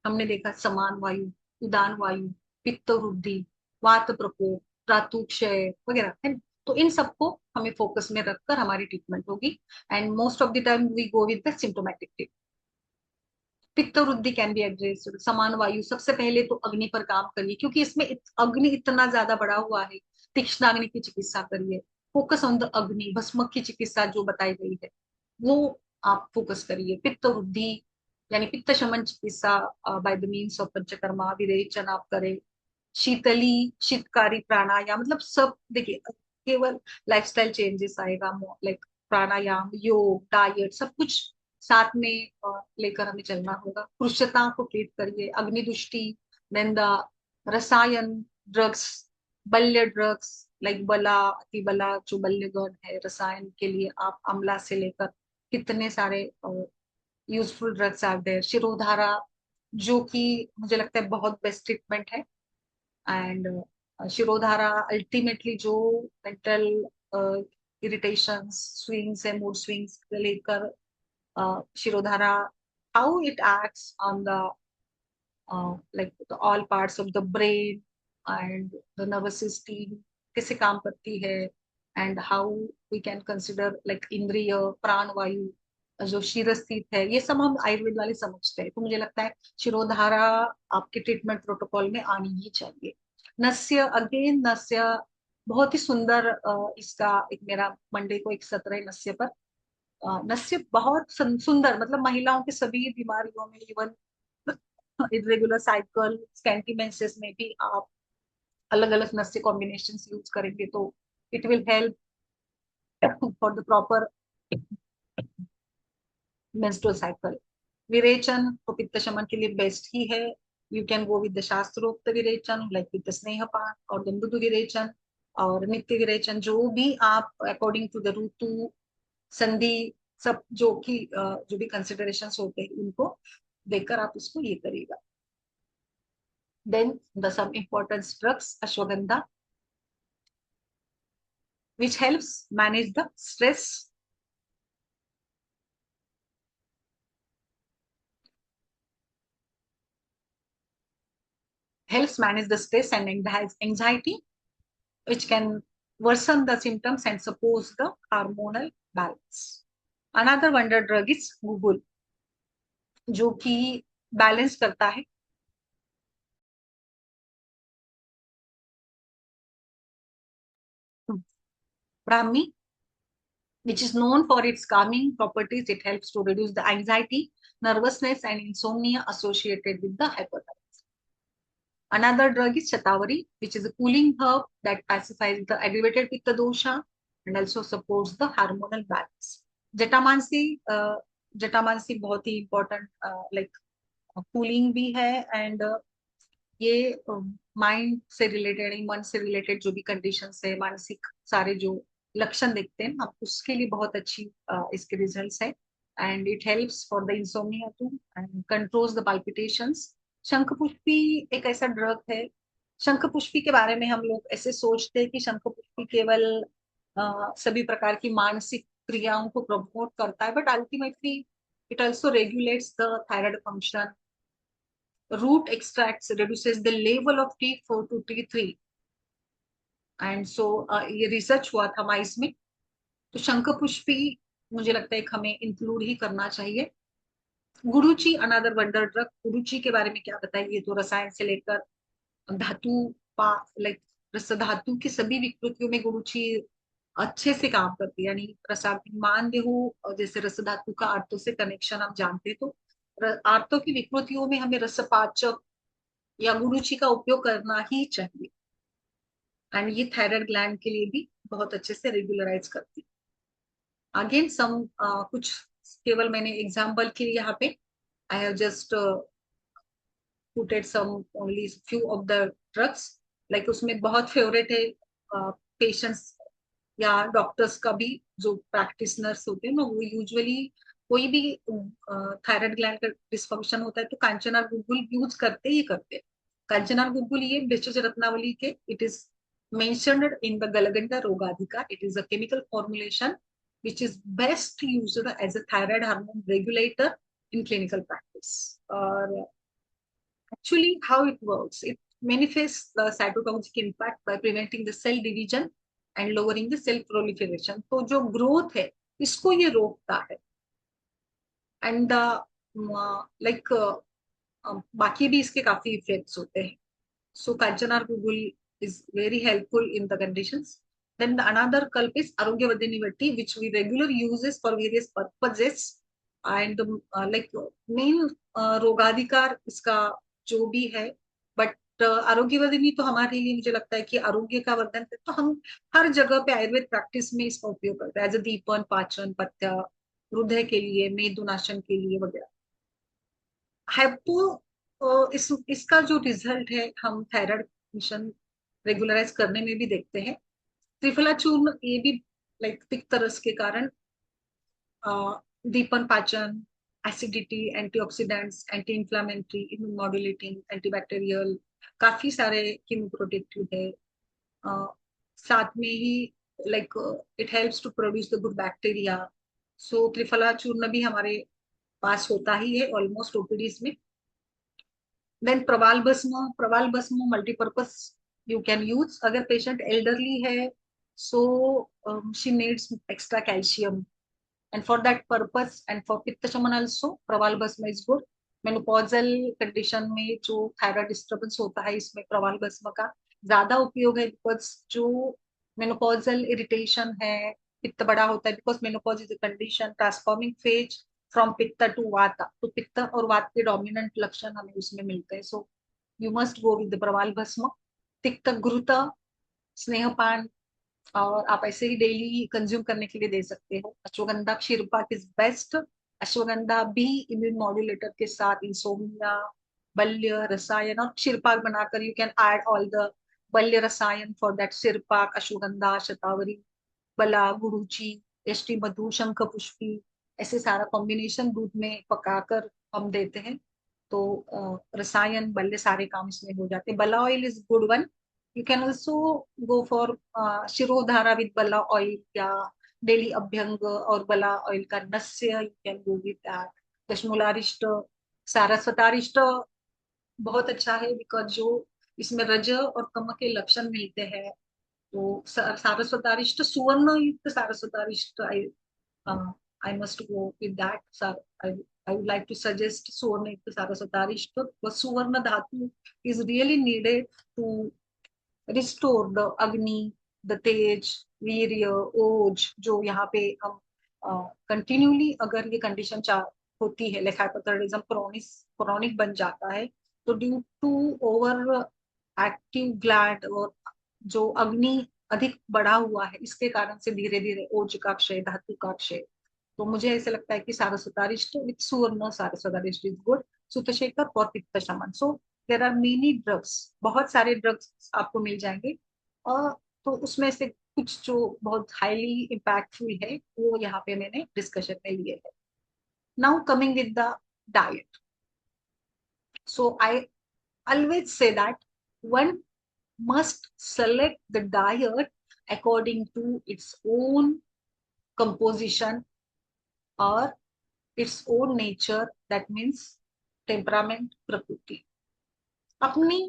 [SPEAKER 2] हमने देखा समान वायु, उदान वायु, पित्त वृद्धि, वात प्रकोप, धातुक्षय वगैरह है. तो इन सबको हमें फोकस में रखकर हमारी ट्रीटमेंट होगी. And most of the time we go with the symptomatic treatment. पित्त वृद्धि कैन बी एड्रेस्ड. समान वायु, सबसे पहले तो अग्नि पर काम करिए, क्योंकि इसमें अग्नि इतना ज्यादा बढ़ा हुआ है. तीक्ष्णाग्नि की चिकित्सा करिए. फोकस ऑन द अग्नि. भस्म की चिकित्सा जो बताई गई है वो आप फोकस करिए. पित्त वृद्धि यानी पित्त शमन चिकित्सा by the means of panchakarma, विरेचन आप करें. शीतली, शीतकारी प्राणायाम, मतलब सब देखिए, केवल लाइफस्टाइल चेंजेस आएगा, लाइक प्राणायाम, योग, डाइट, सब कुछ साथ में लेकर हमें चलना होगा. पुरुषता को ट्रीट करिए. अग्निदुष्टि, देन द रसायन ड्रग्स, बल्य ड्रग्स लाइक बला, अतिबला जो बल्यगण है, रसायन के लिए आप अम्ला से लेकर कितने सारे यूजफुल ड्रग्स आर देयर. शिरोधारा, जो कि मुझे लगता है बहुत बेस्ट ट्रीटमेंट है. एंड शिरोधारा अल्टीमेटली जो मेंटल इरिटेशंस, स्विंग्स है, मूड स्विंग्स लेकर शिरोधारा, how it acts on the like all parts of the brain and the nervous system, कैसे काम करती है. and how we can consider like इंद्रिय, प्राण वायु, जो शिरस्थित है, ये सब हम आयुर्वेद वाले समझते हैं. तो मुझे लगता है शिरोधारा आपके ट्रीटमेंट प्रोटोकॉल में आनी ही चाहिए. नस्य, अगेन नस्य बहुत ही सुंदर. इसका एक मेरा मंडे को एक सत्र है नस्य पर. नस्य बहुत सुंदर, मतलब महिलाओं के सभी बीमारियों में, even irregular cycle, scanty menses में भी आप अलग अलग नस्य कॉम्बिनेशन यूज करेंगे तो it will help for the proper menstrual cycle. विरेचन तो पित्त शमन के लिए बेस्ट ही है। You can go with the शास्त्रोक्त विरेचन लाइक विद द स्नेहपान और द मृदु विरेचन और नित्य विरेचन, जो भी आप अकॉर्डिंग टू द ऋतु संधि सब जो भी कंसिडरेशंस होते हैं उनको देखकर आप उसको ये करिएगा। Then the some important drugs ashwagandha which helps manage the stress, and anxiety, which can worsen the symptoms and support the hormonal balance. Another wonder drug is Google, जो कि बैलेंस करता है Brahmi, which is known for its calming properties. It helps to reduce the anxiety, nervousness, and insomnia associated with the hypothyroidism. Another drug is Shatavari, which is a cooling herb that pacifies the aggravated pitta dosha and also supports the hormonal balance. Jatamansi बहुत ही important like cooling भी है and ये mind से related, मन से related जो भी conditions है, मानसिक सारे जो लक्षण देखते हैं आप, उसके लिए बहुत अच्छी इसके रिजल्ट्स है and it helps for the insomnia too and controls the palpitations. शंखपुष्पी एक ऐसा ड्रग है, शंखपुष्पी के बारे में हम लोग ऐसे सोचते हैं कि शंखपुष्पी केवल सभी प्रकार की मानसिक क्रियाओं को प्रमोट करता है, but ultimately it also regulates the thyroid function. root extracts reduces the level of T4 to T3 and so ये रिसर्च हुआ था माइस में, तो शंखपुष्पी मुझे लगता है हमें इंक्लूड ही करना चाहिए। गुरुची अनदर वंडर ड्रग। गुरुची के बारे में क्या बताइए, तो रसायन से लेकर धातु लाइक रस धातु की सभी विकृतियों में गुरुची अच्छे से काम करती है, यानी मानदेहु जैसे रस धातु का आर्तो से कनेक्शन हम जानते हैं, तो आर्तो की विकृतियों में हमें रसपाचक या गुरुची का उपयोग करना ही चाहिए एंड ये थायराइड ग्लैंड के लिए भी बहुत अच्छे से रेगुलराइज करती है। अगेन सम कुछ केवल मैंने एग्जांपल के लिए यहाँ पे I have just puted some only few of the drugs, like उसमें बहुत फेवरेट है पेशेंट्स या डॉक्टर्स का भी, जो प्रैक्टिशनर्स होते हैं ना, वो यूजुअली कोई भी थायराइड ग्लैंड का डिस्फंक्शन होता है तो कांचनार गुलगुल यूज करते ही करते हैं। कांचनार गुलगुल ये भेषज रत्नावली के it is mentioned in the गलगंडा रोगाधिकार। It is a chemical formulation which is best used as a thyroid hormone regulator in clinical practice. Or actually how it works, it manifests the cytotoxic impact by preventing the cell division and lowering the cell proliferation. तो जो growth है इसको ये रोकता है and like बाकी भी इसके काफी इफेक्ट्स होते हैं। सो कांचनार गुलगुल is very helpful in the conditions. Then the another culp is Arogyavardhini Vatti, which we regularly uses for various purposes and like main रोगाधिकार इसका जो भी है, बट आरोग्यवर्धिनी तो हमारे लिए मुझे लगता है कि आरोग्य का वर्धन है, तो हम हर जगह पे आयुर्वेद प्रैक्टिस में इसका उपयोग करते हैं एज अ दीपन, पाचन, पथ्य, हृदय के लिए, मेदुनाशन के लिए वगैरह। हाइपो इसका जो रिजल्ट है हम थायराइड मिशन रेगुलराइज करने में भी देखते हैं। त्रिफला चूर्ण ये भी लाइक पित्त रस के कारण दीपन, पाचन, acidity, antioxidants, anti inflammatory, immune modulating, antibacterial, काफी सारे कीमोप्रोटेक्टिव है। साथ में ही like it helps to produce the good bacteria. So त्रिफला चूर्ण भी हमारे पास होता ही है ऑलमोस्ट ओपीडीज में। देन प्रवाल भस्म मल्टीपर्पज you can use अगर पेशेंट एल्डरली है, so she needs extra calcium and for that purpose and for pitta shaman also प्रवाल भस्म is good. मेनोपॉजल कंडीशन में जो थायराइड डिस्टर्बेंस होता है इसमें प्रवाल भस्म का ज्यादा उपयोग है, बिकॉज जो मेनोपॉजल इरिटेशन है, पित्त बड़ा होता है, because menopause is a condition transforming phase from पित्त टू वाता, तो पित्त और वात के डोमिनेंट लक्षण हमें उसमें मिलते हैं। So you must go with प्रवाल भस्म। तिक्त घृत, स्नेहपान, और आप ऐसे ही डेली कंज्यूम करने के लिए दे सकते हो। अश्वगंधा क्षीरपाक इज बेस्ट। अश्वगंधा भी इम्यून मॉड्यूलेटर के साथ इंसोमिया, बल्य रसायन और क्षीरपाक बनाकर you can add all the बल्य रसायन फॉर दैट क्षीरपाक, अश्वगंधा, शतावरी, बला, गुड़ूची, यष्टि मधु, शंख पुष्पी, ऐसे सारा कॉम्बिनेशन दूध में पकाकर हम देते हैं। तो रसायन, बल्य सारे काम इसमें हो जाते हैं। बला oil is good one. You can also go for शिरोधारा विद बला ऑयल, या डेली अभ्यंग और बला ऑयल का नस्य, you can go with that. दशमूलारिष्ट, सारस्वतारिष्ट बहुत अच्छा है, बिकॉज जो इसमें रज और तम के लक्षण मिलते हैं। तो सारस्वतारिष्ट, सुवर्ण युक्त Saraswatarishta, I must go with that. I would like to suggest Suvarna Yukta Saraswatarishta. The Suvarna Dhatu is really needed to restore the Agni, the Tej, वीर्य, ओज, जो यहाँ पे हम कंटिन्यूली अगर ये कंडीशन होती है, लाइक हाइपोथायराइडिज्म क्रोनिक बन जाता है, तो due to overactive gland और जो अग्नि अधिक बढ़ा हुआ है, इसके कारण से धीरे धीरे ओज का क्षय, धातु का क्षय। तो मुझे ऐसे लगता है कि सारस्वतारिष्ट विथ सुवर्ण सारस्वतारिष्ट इज गुड। सुतशेखर फॉर पित्त शमन। So there are many drugs, बहुत सारे ड्रग्स आपको मिल जाएंगे, और तो उसमें से कुछ जो बहुत हाईली इम्पैक्टफुल है वो यहाँ पे मैंने डिस्कशन में लिए है। Now coming with the diet, so I always say that one must select the diet according to its own composition or its own nature, that means temperament, प्रकृति। अपनी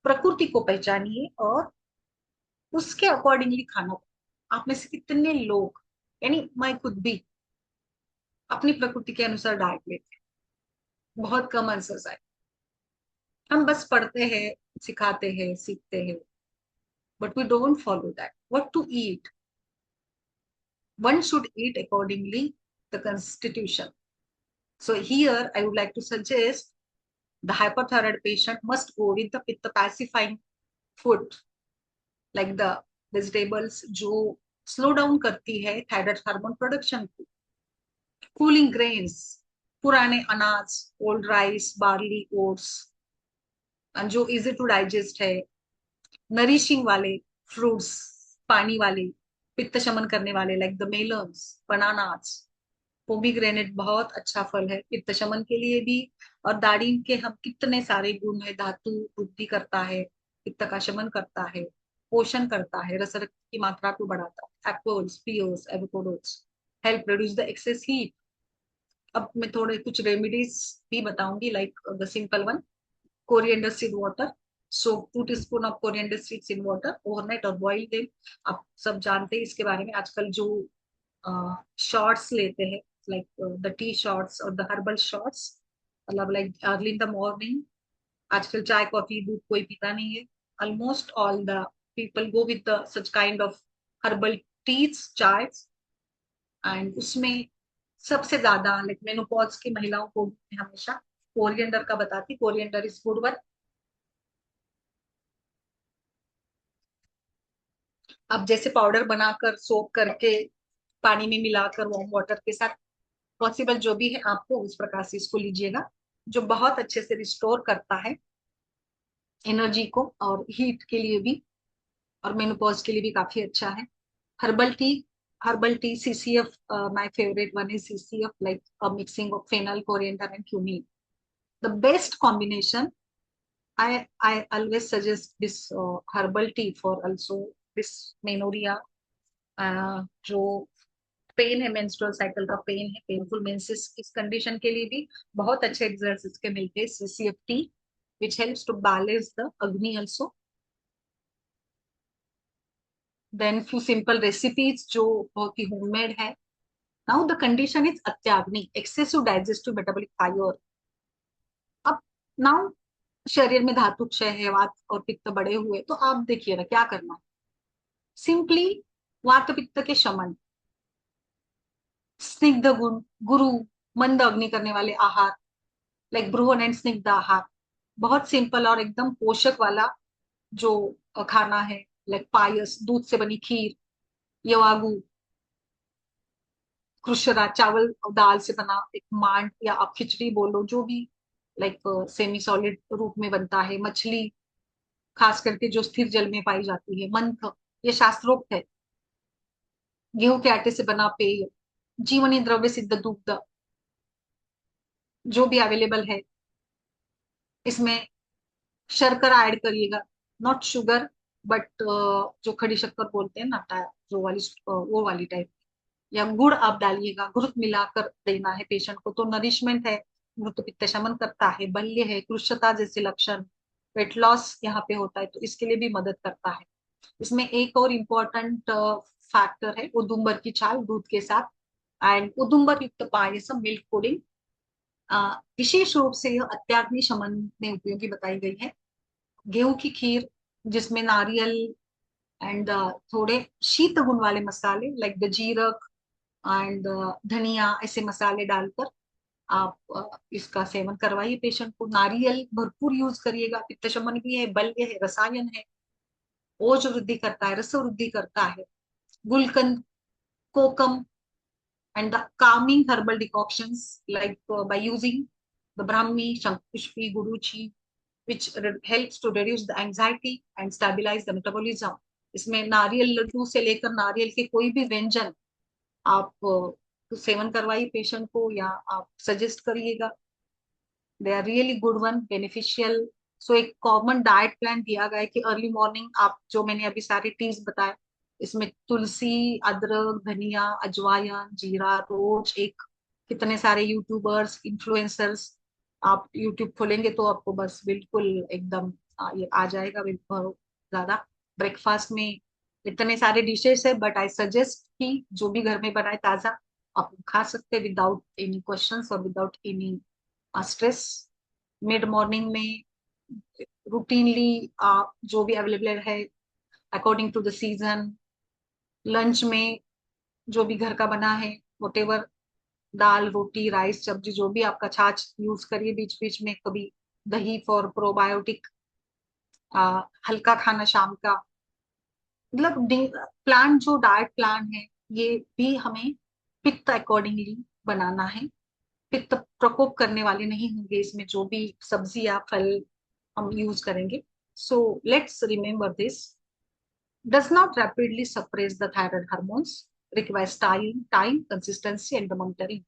[SPEAKER 2] प्रकृति को पहचानिए और उसके अकॉर्डिंगली खाना। आप में से कितने लोग, यानी मैं खुद भी अपनी प्रकृति के अनुसार डाइट लेते हैं? बहुत कम आंसर्स आए। हम बस पढ़ते हैं, सिखाते हैं, सीखते हैं, but we don't follow that. What to eat? One should eat accordingly the constitution. So here I would like to suggest the hypothyroid patient must go with the pitta pacifying food, like the vegetables जो slow down करती है thyroid hormone production को, cooling grains, पुराने अनाज, old rice, barley, oats, जो easy to digest है, nourishing वाले fruits, पानी वाले, पित्त शमन करने वाले, like the melons, bananas, pomegranate बहुत अच्छा फल है पित्त शमन के लिए भी। और दाड़िम के हम कितने सारे गुण है, धातु वृद्धि करता है, पित्त का शमन करता है, पोषण करता है, रस रक्त की मात्रा को बढ़ाता है। Apples, pears, avocados help reduce the excess heat. अब मैं थोड़े कुछ रेमेडीज भी बताऊंगी, like the simple one, coriander seed water. So 2 teaspoon of coriander seeds in water overnight or boil them. आप सब जानते हैं इसके बारे में। आजकल जो शॉर्ट्स लेते हैं, लाइक द टी शॉर्ट्स और द हर्बल शॉर्ट्स, मतलब like early in the morning. आजकल चाय, कॉफी, दूध कोई पीता नहीं है। Almost all the people go with the such kind of herbal tease, चाय, एंड उसमें सबसे ज्यादा लाइक मेनोपॉज की महिलाओं को हमेशा कोरिएंडर का बताती। Coriander is good one. अब जैसे पाउडर बनाकर सोक करके पानी में मिलाकर वार्म वाटर के साथ, पॉसिबल जो भी है आपको उस प्रकार से इसको लीजिएगा, जो बहुत अच्छे से रिस्टोर करता है एनर्जी को, और हीट के लिए भी और मेनोपॉज के लिए भी काफी अच्छा है। Herbal tea CCF, my favourite one is CCF, like a mixing of fennel, coriander and cumin. The best combination, I always suggest this herbal tea for also this menorrhea, जो पेन है, menstrual cycle का pen है, painful menses, इस condition के लिए भी बहुत अच्छे रिजल्ट्स इसके मिलते हैं। CCF T which helps to balance the agni also. Then few simple recipes जो बहुत ही होममेड है। Now the condition is अत्याग्नि, excessive digestive metabolic fire. अब now शरीर में धातु क्षय है, वात और पित्त बढ़े हुए, तो आप देखिए ना क्या करना है। सिंपली वात पित्त के शमन, स्निग्ध गुण, गुरु, मंद अग्नि करने वाले आहार, लाइक ब्रुवन एंड स्निग्ध आहार, बहुत सिंपल और एकदम पोषक वाला जो खाना है, लाइक पायस, दूध से बनी खीर, यवागू, क्रुशरा, चावल और दाल से बना एक मांड, या आप खिचड़ी बोलो, जो भी लाइक सेमी सॉलिड रूप में बनता है, मछली, खास करके जो स्थिर जल में पाई जाती है, मंथ, ये शास्त्रोक्त है, गेहूं के आटे से बना पेय, जीवनी द्रव्य सिद्ध दुग्ध, जो भी अवेलेबल है, इसमें शर्करा ऐड करिएगा, नॉट शुगर, बट जो खड़ी शक्कर बोलते हैं ना, जो वाली वो वाली टाइप, या गुड़ आप डालिएगा, घृत मिलाकर देना है पेशेंट को, तो नरिशमेंट है, घृत पित्त शमन करता है, बल्य है, कृशता जैसे लक्षण, वेट लॉस यहाँ पे होता है, तो इसके लिए भी मदद करता है। इसमें एक और इम्पोर्टेंट फैक्टर है उदुम्बर की छाल दूध के साथ, एंड उदुम्बर युक्त पायसम, मिल्क पुडिंग, विशेष रूप से यह अत्याग्नि शमन में उपयोगी बताई गई है। गेहूं की खीर जिसमें नारियल एंड थोड़े शीत गुण वाले मसाले लाइक द जीरक एंड धनिया, ऐसे मसाले डालकर आप इसका सेवन करवाइए पेशेंट को। नारियल भरपूर यूज करिएगा, पित्त शमन भी है, बल्य है, रसायन है, ओज वृद्धि करता है, रस वृद्धि करता है। गुलकंद, कोकम and the calming herbal decoctions like by using the Brahmi, Shankushpi, Guruchi, which helps to reduce the anxiety and stabilize the metabolism. इसमें नारियल लड्डू से लेकर नारियल के कोई भी व्यंजन आप सेवन करवाइए पेशेंट को, या आप सजेस्ट करिएगा, they are really good one, beneficial. So एक कॉमन डाइट प्लान दिया गया है कि अर्ली मॉर्निंग आप, जो मैंने अभी सारे टीज बताए, इसमें तुलसी, अदरक, धनिया, अजवाइन, जीरा, रोज एक, कितने सारे यूट्यूबर्स, इन्फ्लुएंसर्स, आप यूट्यूब खोलेंगे तो आपको बस बिल्कुल एकदम ये आ जाएगा, बिल्कुल ज्यादा। ब्रेकफास्ट में इतने सारे डिशेस है, बट आई सजेस्ट कि जो भी घर में बनाए ताजा आप खा सकते हैं विदाउट एनी क्वेश्चंस और without any stress. Mid morning में रूटीनली आप जो भी अवेलेबल है according to the season, lunch में जो भी घर का बना है वटेवर, दाल, रोटी, राइस, सब्जी, जो भी आपका, छाछ यूज करिए बीच बीच में, कभी दही फॉर प्रोबायोटिक, हल्का खाना शाम का, मतलब प्लान, जो डाइट प्लान है ये भी हमें पित्त अकॉर्डिंगली बनाना है। पित्त प्रकोप करने वाले नहीं होंगे इसमें, जो भी सब्जी या फल हम यूज करेंगे। So let's remember this, does not rapidly suppress the thyroid hormones, requires time, consistency, and the monitoring.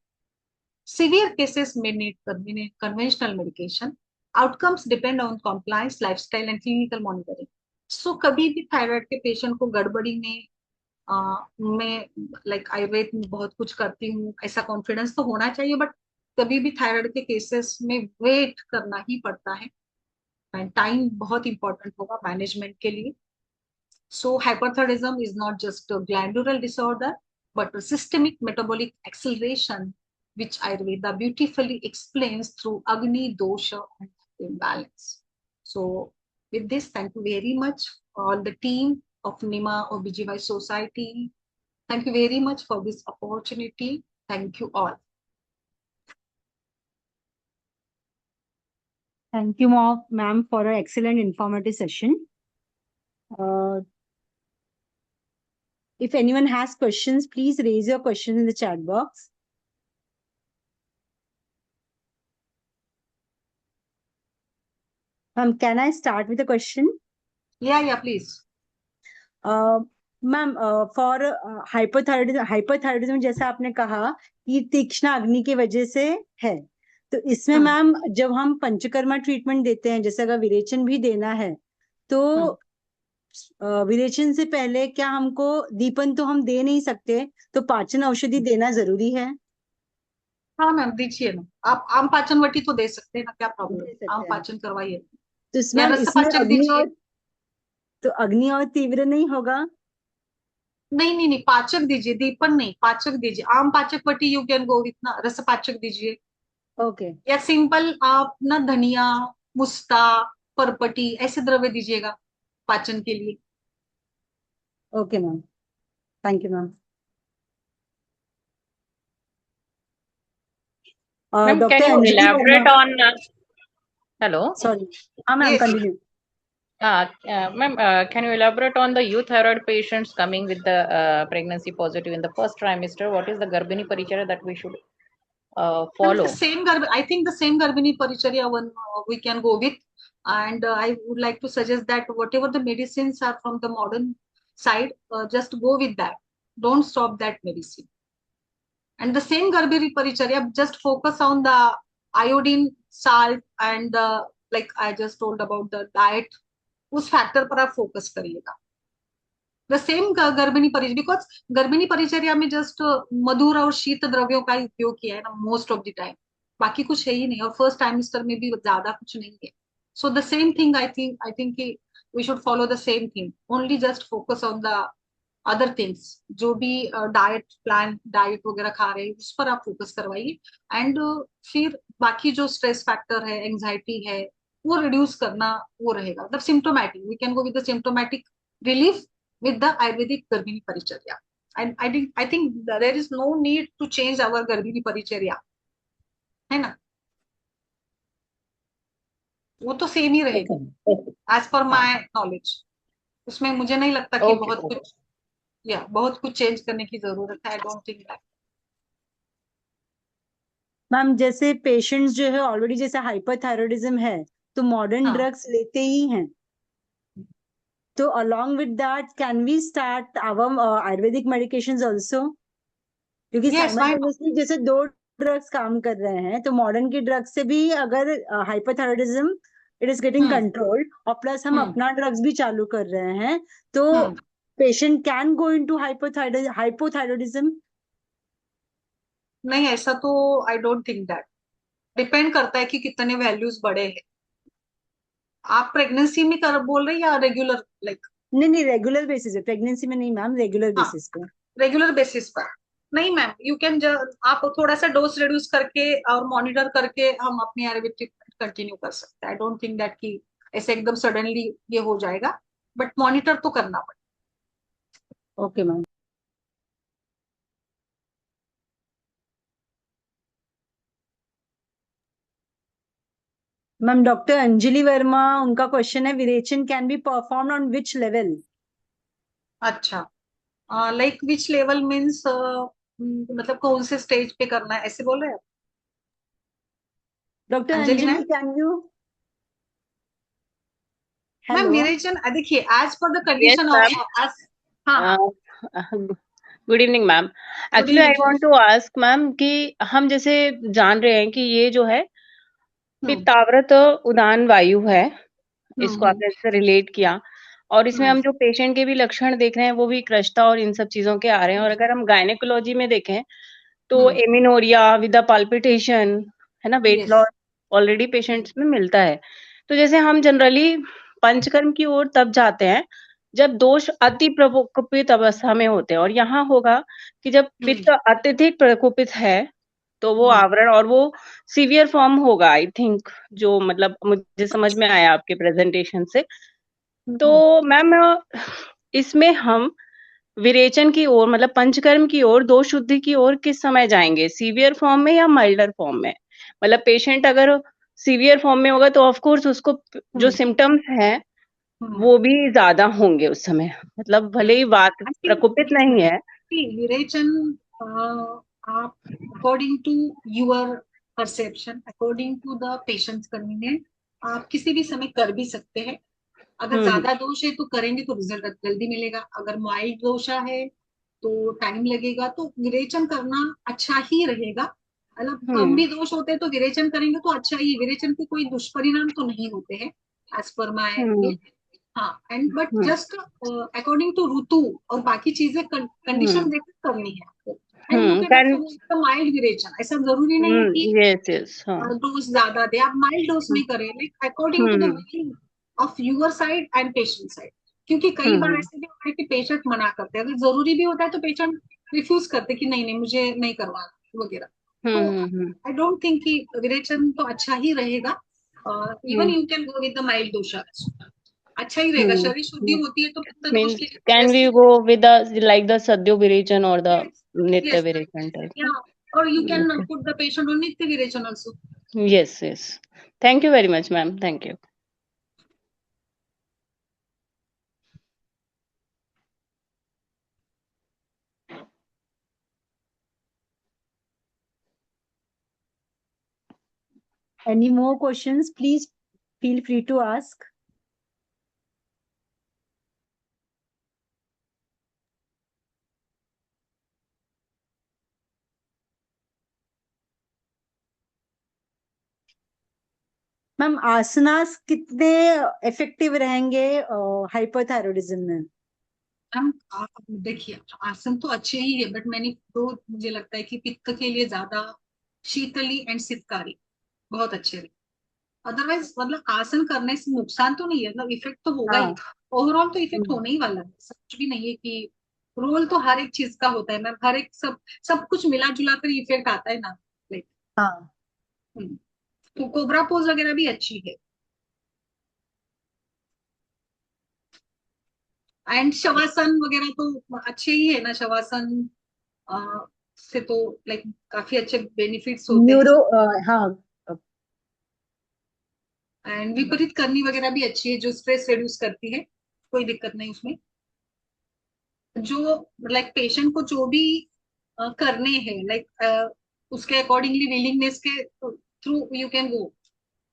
[SPEAKER 2] Severe cases may need conventional medication. Outcomes depend on compliance, lifestyle, and clinical monitoring. So कभी भी thyroid के patient को गड़बड़ी में मैं like Ayurveda में बहुत कुछ करती हूँ ऐसा कॉन्फिडेंस तो होना चाहिए, बट कभी भी थायराइड के केसेस में वेट करना ही पड़ता है, एंड टाइम बहुत इंपॉर्टेंट होगा मैनेजमेंट के लिए। So hyperthyroidism is not just a glandular disorder, but a systemic metabolic acceleration, which Ayurveda beautifully explains through Agni, Dosha, and imbalance. So with this, thank you very much all the team of NIMA OBGY Society. Thank you very much for this opportunity. Thank you all.
[SPEAKER 4] Thank you, ma'am, for an excellent informative session. If anyone has questions, please raise your question in the chat box. Can I start with a question?
[SPEAKER 2] Yeah, please.
[SPEAKER 4] Ma'am, for hypothyroidism जैसा आपने कहा कि तीक्ष्ण अग्नि की वजह से है, तो इसमें मैम जब हम पंचकर्मा ट्रीटमेंट देते हैं, जैसे अगर विरेचन भी देना है, तो विरेचन से पहले क्या हमको, दीपन तो हम दे नहीं सकते, तो पाचन औषधि देना जरूरी है?
[SPEAKER 2] हाँ मैम, दीजिए ना, आप आम पाचन वटी तो दे सकते हैं ना, क्या प्रॉब्लम, आम पाचन करवाइए।
[SPEAKER 4] तो इसमें अग्नि और, तो अग्नि और तीव्र नहीं होगा?
[SPEAKER 2] नहीं, पाचक दीजिए, दीपन नहीं, पाचक दीजिए, आम पाचक वटी यू कैन गो विथ ना, रस पाचक दीजिए।
[SPEAKER 4] ओके।
[SPEAKER 2] या सिंपल आप ना धनिया, मुस्ता, परपटी ऐसे द्रव्य दीजिएगा पाचन के लिए।
[SPEAKER 4] Okay ma'am, thank you ma'am.
[SPEAKER 5] Ma'am,
[SPEAKER 4] Dr.
[SPEAKER 5] can you
[SPEAKER 4] Anjali
[SPEAKER 5] elaborate
[SPEAKER 4] Verma.
[SPEAKER 5] on? Hello.
[SPEAKER 4] Sorry. Ma'am,
[SPEAKER 2] Yes.
[SPEAKER 4] continue.
[SPEAKER 6] Ma'am, can you elaborate on the euthyroid patients coming with the pregnancy positive in the first trimester? What is the Garbhini Paricharya that we should
[SPEAKER 2] And
[SPEAKER 6] follow?
[SPEAKER 2] the same I think the same Garbhini Paricharya one we can go with, and I would like to suggest that whatever the medicines are from the modern side, just go with that. Don't stop that medicine. And the same Garbhini Paricharya, just focus on the iodine, salt, and the, like I just told about the diet, उस factor पर आप focus करिएगा. The same गर्भिणी परिचर्या, because गर्भिणी परिचर्या में just मधुर और शीत द्रव्यों का ही उपयोग किया है ना मोस्ट ऑफ द टाइम, बाकी कुछ है ही नहीं, और फर्स्ट टाइमिस्टर में भी ज्यादा कुछ नहीं है. So the same thing I think we should follow the same thing, only just focus on the other things. जो भी डाइट प्लान, डाइट वगैरह खा रहे हैं उस पर आप फोकस करवाइए. एंड फिर बाकी जो स्ट्रेस फैक्टर है, एंजाइटी है, वो रिड्यूस करना वो रहेगा. मतलब symptomatic, we can go with the symptomatic relief with the Ayurvedic Garbhini Paricharya. And I think there is no need to change our Garbhini Paricharya, है ना, वो तो सेम ही रहेगा एज पर माय नॉलेज. उसमें मुझे नहीं लगता कि बहुत कुछ चेंज करने की जरूरत है. I don't think that.
[SPEAKER 4] Ma'am जैसे पेशेंट्स जो है ऑलरेडी जैसे हाइपरथायरॉयडिज्म है तो मॉडर्न ड्रग्स लेते ही हैं, तो along with that can we start our Ayurvedic medications also? क्योंकि simultaneously जैसे दो ड्रग्स काम कर रहे हैं तो मॉडर्न की ड्रग्स से भी अगर hyperthyroidism it is getting controlled और प्लस हम अपना ड्रग्स भी चालू कर रहे हैं तो patient can go into hypothyroidism.
[SPEAKER 2] नहीं, ऐसा तो I don't think that. Depend करता है कि कितने वैल्यूज बड़े हैं. आप प्रेगनेंसी में कर बोल रहे हैं या रेगुलर लाइक?
[SPEAKER 4] नहीं रेगुलर बेसिस पे, प्रेगनेंसी में नहीं मैम, रेगुलर बेसिस पे.
[SPEAKER 2] रेगुलर बेसिस पर नहीं मैम, यू कैन आप थोड़ा सा डोज रिड्यूस करके और मॉनिटर करके हम अपनी आयुर्वेदिक ट्रीटमेंट कंटिन्यू कर सकते हैं. आई डोंट थिंक दैट कि ऐसे एकदम सडनली ये हो जाएगा, बट मॉनिटर तो करना पड़ेगा.
[SPEAKER 4] Okay ma'am. Ma'am doctor Anjali Verma, उनका क्वेश्चन है विरेचन can be perform on which level?
[SPEAKER 2] अच्छा, लाइक विच लेवल मीन्स मतलब कौन से स्टेज पे करना है, ऐसे बोल रहे हैं
[SPEAKER 4] doctor Anjali? Can you?
[SPEAKER 2] Ma'am विरेचन देखिए as per the condition of.
[SPEAKER 6] Good evening ma'am. Actually I want to ask ma'am कि हम जैसे जान रहे हैं कि ये जो है पित्ताव्रत उदान वायु है, इसको आपने इससे रिलेट किया, और इसमें हम जो पेशेंट के भी लक्षण देख रहे हैं वो भी कृष्णता और इन सब चीजों के आ रहे हैं. और अगर हम गायनेकोलॉजी में देखें तो एमिनोरिया विद पाल्पिटेशन है ना, वेट लॉस ऑलरेडी पेशेंट्स में मिलता है. तो जैसे हम जनरली पंचकर्म की ओर तब जाते हैं जब दोष अति प्रकोपित अवस्था में होते हैं, और यहाँ होगा कि जब पित्त अत्यधिक प्रकोपित है तो वो आवरण और वो सीवियर फॉर्म होगा. आई थिंक जो मतलब मुझे समझ में आया आपके प्रेजेंटेशन से. तो मैम इसमें हम विरेचन की ओर मतलब पंचकर्म की ओर, दोष शुद्धि की ओर किस समय जाएंगे, सीवियर फॉर्म में या माइल्डर फॉर्म में? मतलब पेशेंट अगर सीवियर फॉर्म में होगा तो ऑफ कोर्स उसको जो सिम्टम्स हैं वो भी ज्यादा होंगे उस समय, मतलब भले ही वात प्रकोपित नहीं है.
[SPEAKER 2] विरेचन आप according to your perception, according to the patients convenient, आप किसी भी समय कर भी सकते हैं. अगर ज्यादा दोष है तो करेंगे तो रिजल्ट जल्दी मिलेगा. अगर माइल्ड दोषा है तो टाइम लगेगा. तो विरेचन करना अच्छा ही रहेगा. मतलब कम भी दोष होते हैं तो विरेचन करेंगे तो अच्छा ही. विरेचन के कोई दुष्परिणाम तो नहीं होते हैं एज पर माय. हाँ, and but just according to ऋतु और बाकी चीजें कंडीशन देखकर करनी है आपको. एंड माइल्ड विरेचन, ऐसा जरूरी नहीं है कि डोज ज्यादा दे, आप माइल्ड डोज में करें, like according to the willing of your side and patient side. क्योंकि कई बार ऐसे भी होता है कि पेशेंट मना करते हैं. अगर जरूरी भी होता है तो पेशेंट रिफ्यूज करते कि नहीं मुझे नहीं करवाना वगैरह. तो आई डोंट थिंक कि विरेचन तो अच्छा ही रहेगा. Even you can go with the mild दोषा, अच्छा ही रहेगा. शरीर शुद्धि होती है तो
[SPEAKER 6] can we go with like the सद्यो विरेचन और द नित्य विरेचन टाइप?
[SPEAKER 2] और you can put the patient on नित्य विरेचन also.
[SPEAKER 6] Yes. Thank you very much ma'am. Thank you.
[SPEAKER 4] Any more questions? Please feel free to ask. Ma'am आसनास कितने इफेक्टिव रहेंगे हाइपोथायरॉयडिज्म में?
[SPEAKER 2] हम देखिए, आसन तो अच्छे ही है, बट मुझे लगता है कि पित्त के लिए ज्यादा शीतली एंड सितकारी बहुत अच्छे रहे। अदरवाइज मतलब आसन करने से नुकसान तो नहीं है, मतलब इफेक्ट तो होगा ही। ओवरऑल तो इफेक्ट होने ही वाला है, कुछ भी नहीं है कि रोल तो हर एक चीज का होता है मैम, हर एक सब कुछ मिला जुला कर इफेक्ट आता है ना।
[SPEAKER 4] हाँ।
[SPEAKER 2] तो कोबरा पोज वगैरह भी अच्छी है, एंड शवासन वगैरह तो अच्छे ही है ना। शवासन से तो लाइक काफी अच्छे बेनिफिट्स होते
[SPEAKER 4] न्यूरो
[SPEAKER 2] हैं।
[SPEAKER 4] हाँ।
[SPEAKER 2] एंड विपरीत करनी वगैरह भी अच्छी है, जो स्ट्रेस रिड्यूस करती है, कोई दिक्कत नहीं उसमें। जो लाइक पेशेंट को जो भी करने हैं, लाइक उसके अकॉर्डिंगली विलिंगनेस के through you can go,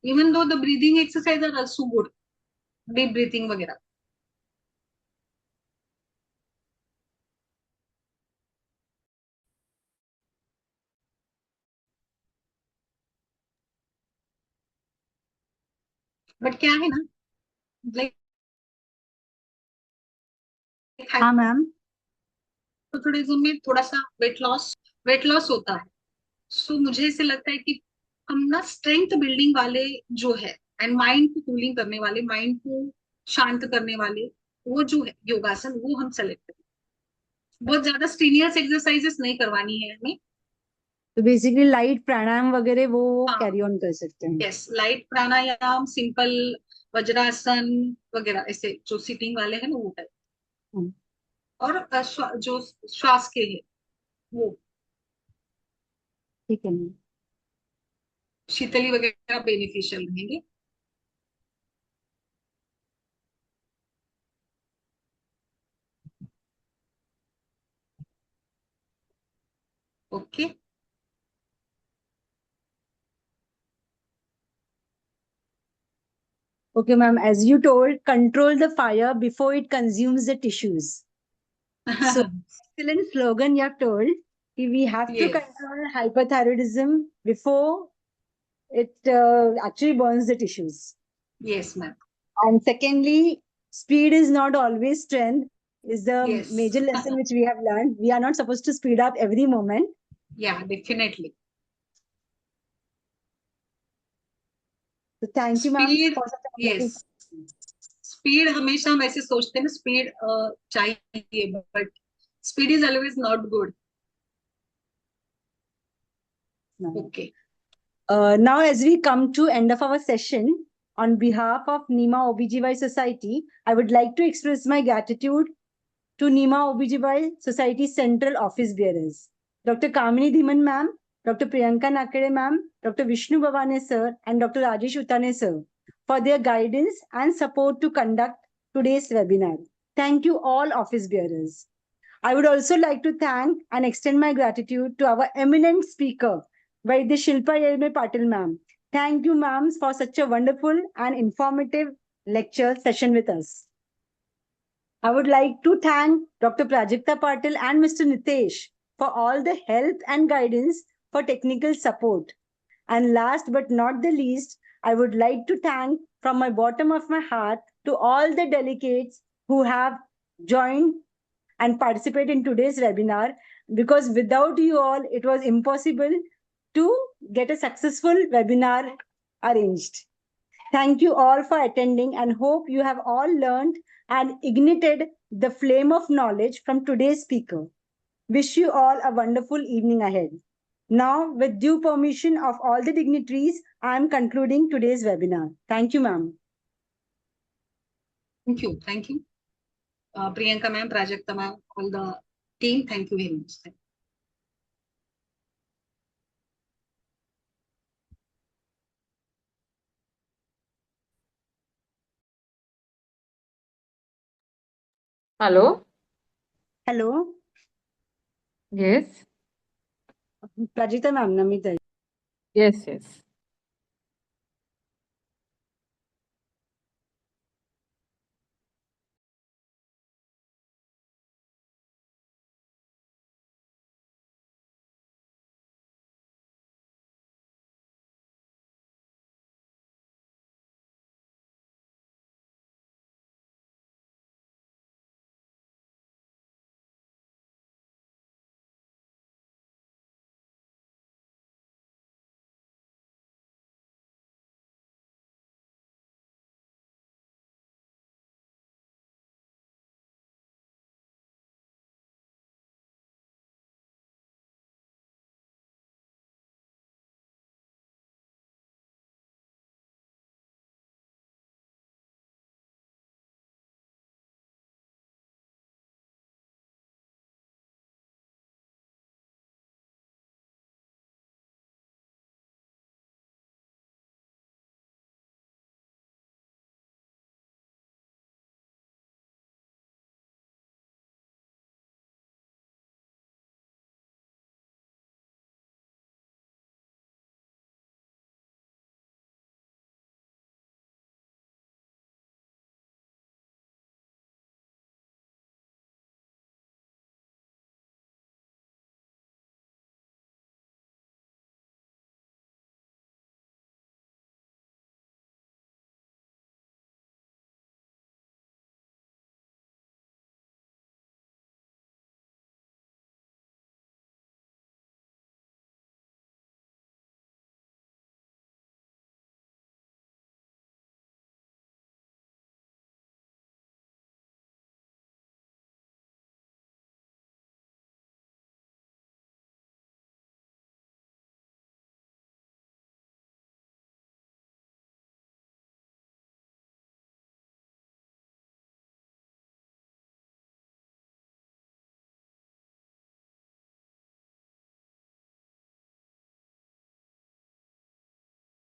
[SPEAKER 2] even though the breathing exercise are also good, deep breathing वगैरह। बट क्या है ना, लाइक
[SPEAKER 4] हाँ मैम।
[SPEAKER 2] हाइपोथायरॉयडिज्म में थोड़ा सा वेट लॉस होता है। सो मुझे ऐसे लगता है कि हम ना स्ट्रेंथ बिल्डिंग वाले जो है, एंड माइंड को कूलिंग करने वाले, माइंड को शांत करने वाले, वो जो है योगासन, वो हम सेलेक्ट करें। बहुत ज्यादा स्ट्रीनियस एक्सरसाइजेस नहीं करवानी है हमें।
[SPEAKER 4] तो बेसिकली लाइट प्राणायाम वगैरह वो
[SPEAKER 2] हाँ,
[SPEAKER 4] कैरी ऑन कर सकते हैं।
[SPEAKER 2] यस, लाइट प्राणायाम, सिंपल वज्रासन वगैरह, ऐसे जो सिटिंग वाले हैं ना वो टाइप।
[SPEAKER 4] हम्म,
[SPEAKER 2] और जो श्वास के है वो
[SPEAKER 4] ठीक है मैम।
[SPEAKER 2] शीतली वगैरह बेनिफिशियल रहेंगे। Okay.
[SPEAKER 4] Okay, ma'am, as you told, control the fire before it consumes the tissues. So, excellent slogan you have told. We have to
[SPEAKER 2] Yes.
[SPEAKER 4] control hyperthyroidism before it actually burns the tissues.
[SPEAKER 2] Yes, ma'am.
[SPEAKER 4] And secondly, speed is not always strength, is the
[SPEAKER 2] Yes.
[SPEAKER 4] major lesson which we have learned. We are not supposed to speed up every moment.
[SPEAKER 2] Yeah, definitely.
[SPEAKER 4] So thank you, ma'am,
[SPEAKER 2] Speed,
[SPEAKER 4] for such a wonderful
[SPEAKER 2] yes. Speed हमेशा हम ऐसे सोचते हैं ना, speed चाहिए, but speed is always not good. Okay.
[SPEAKER 4] Now, as we come to end of our session, on behalf of Nima OBGY Society, I would like to express my gratitude to Nima OBGY Society Central Office Bearers, Dr. Kamini Dhiman ma'am, Dr. Priyanka Nakade ma'am, Dr. Vishnu Bhavane sir, and Dr. Rajesh Utane sir for their guidance and support to conduct today's webinar. Thank you all office bearers. I would also like to thank and extend my gratitude to our eminent speaker, Vaidya Shilpa Yerme Patil ma'am. Thank you, ma'am, for such a wonderful and informative lecture session with us. I would like to thank Dr. Prajakta Patil and Mr. Nitesh for all the help and guidance for technical support. And last but not the least, I would like to thank from my bottom of my heart to all the delegates who have joined and participate in today's webinar, because without you all, it was impossible to get a successful webinar arranged. Thank you all for attending and hope you have all learned and ignited the flame of knowledge from today's speaker. Wish you all a wonderful evening ahead. Now, with due permission of all the dignitaries, I am concluding today's webinar. Thank you, ma'am.
[SPEAKER 2] Thank you. Thank you. Priyanka ma'am, Prajakta ma'am, all the team, thank you very much.
[SPEAKER 1] Hello?
[SPEAKER 4] Hello.
[SPEAKER 1] Yes.
[SPEAKER 4] Prajita ma'am, Namita.
[SPEAKER 1] Yes, yes.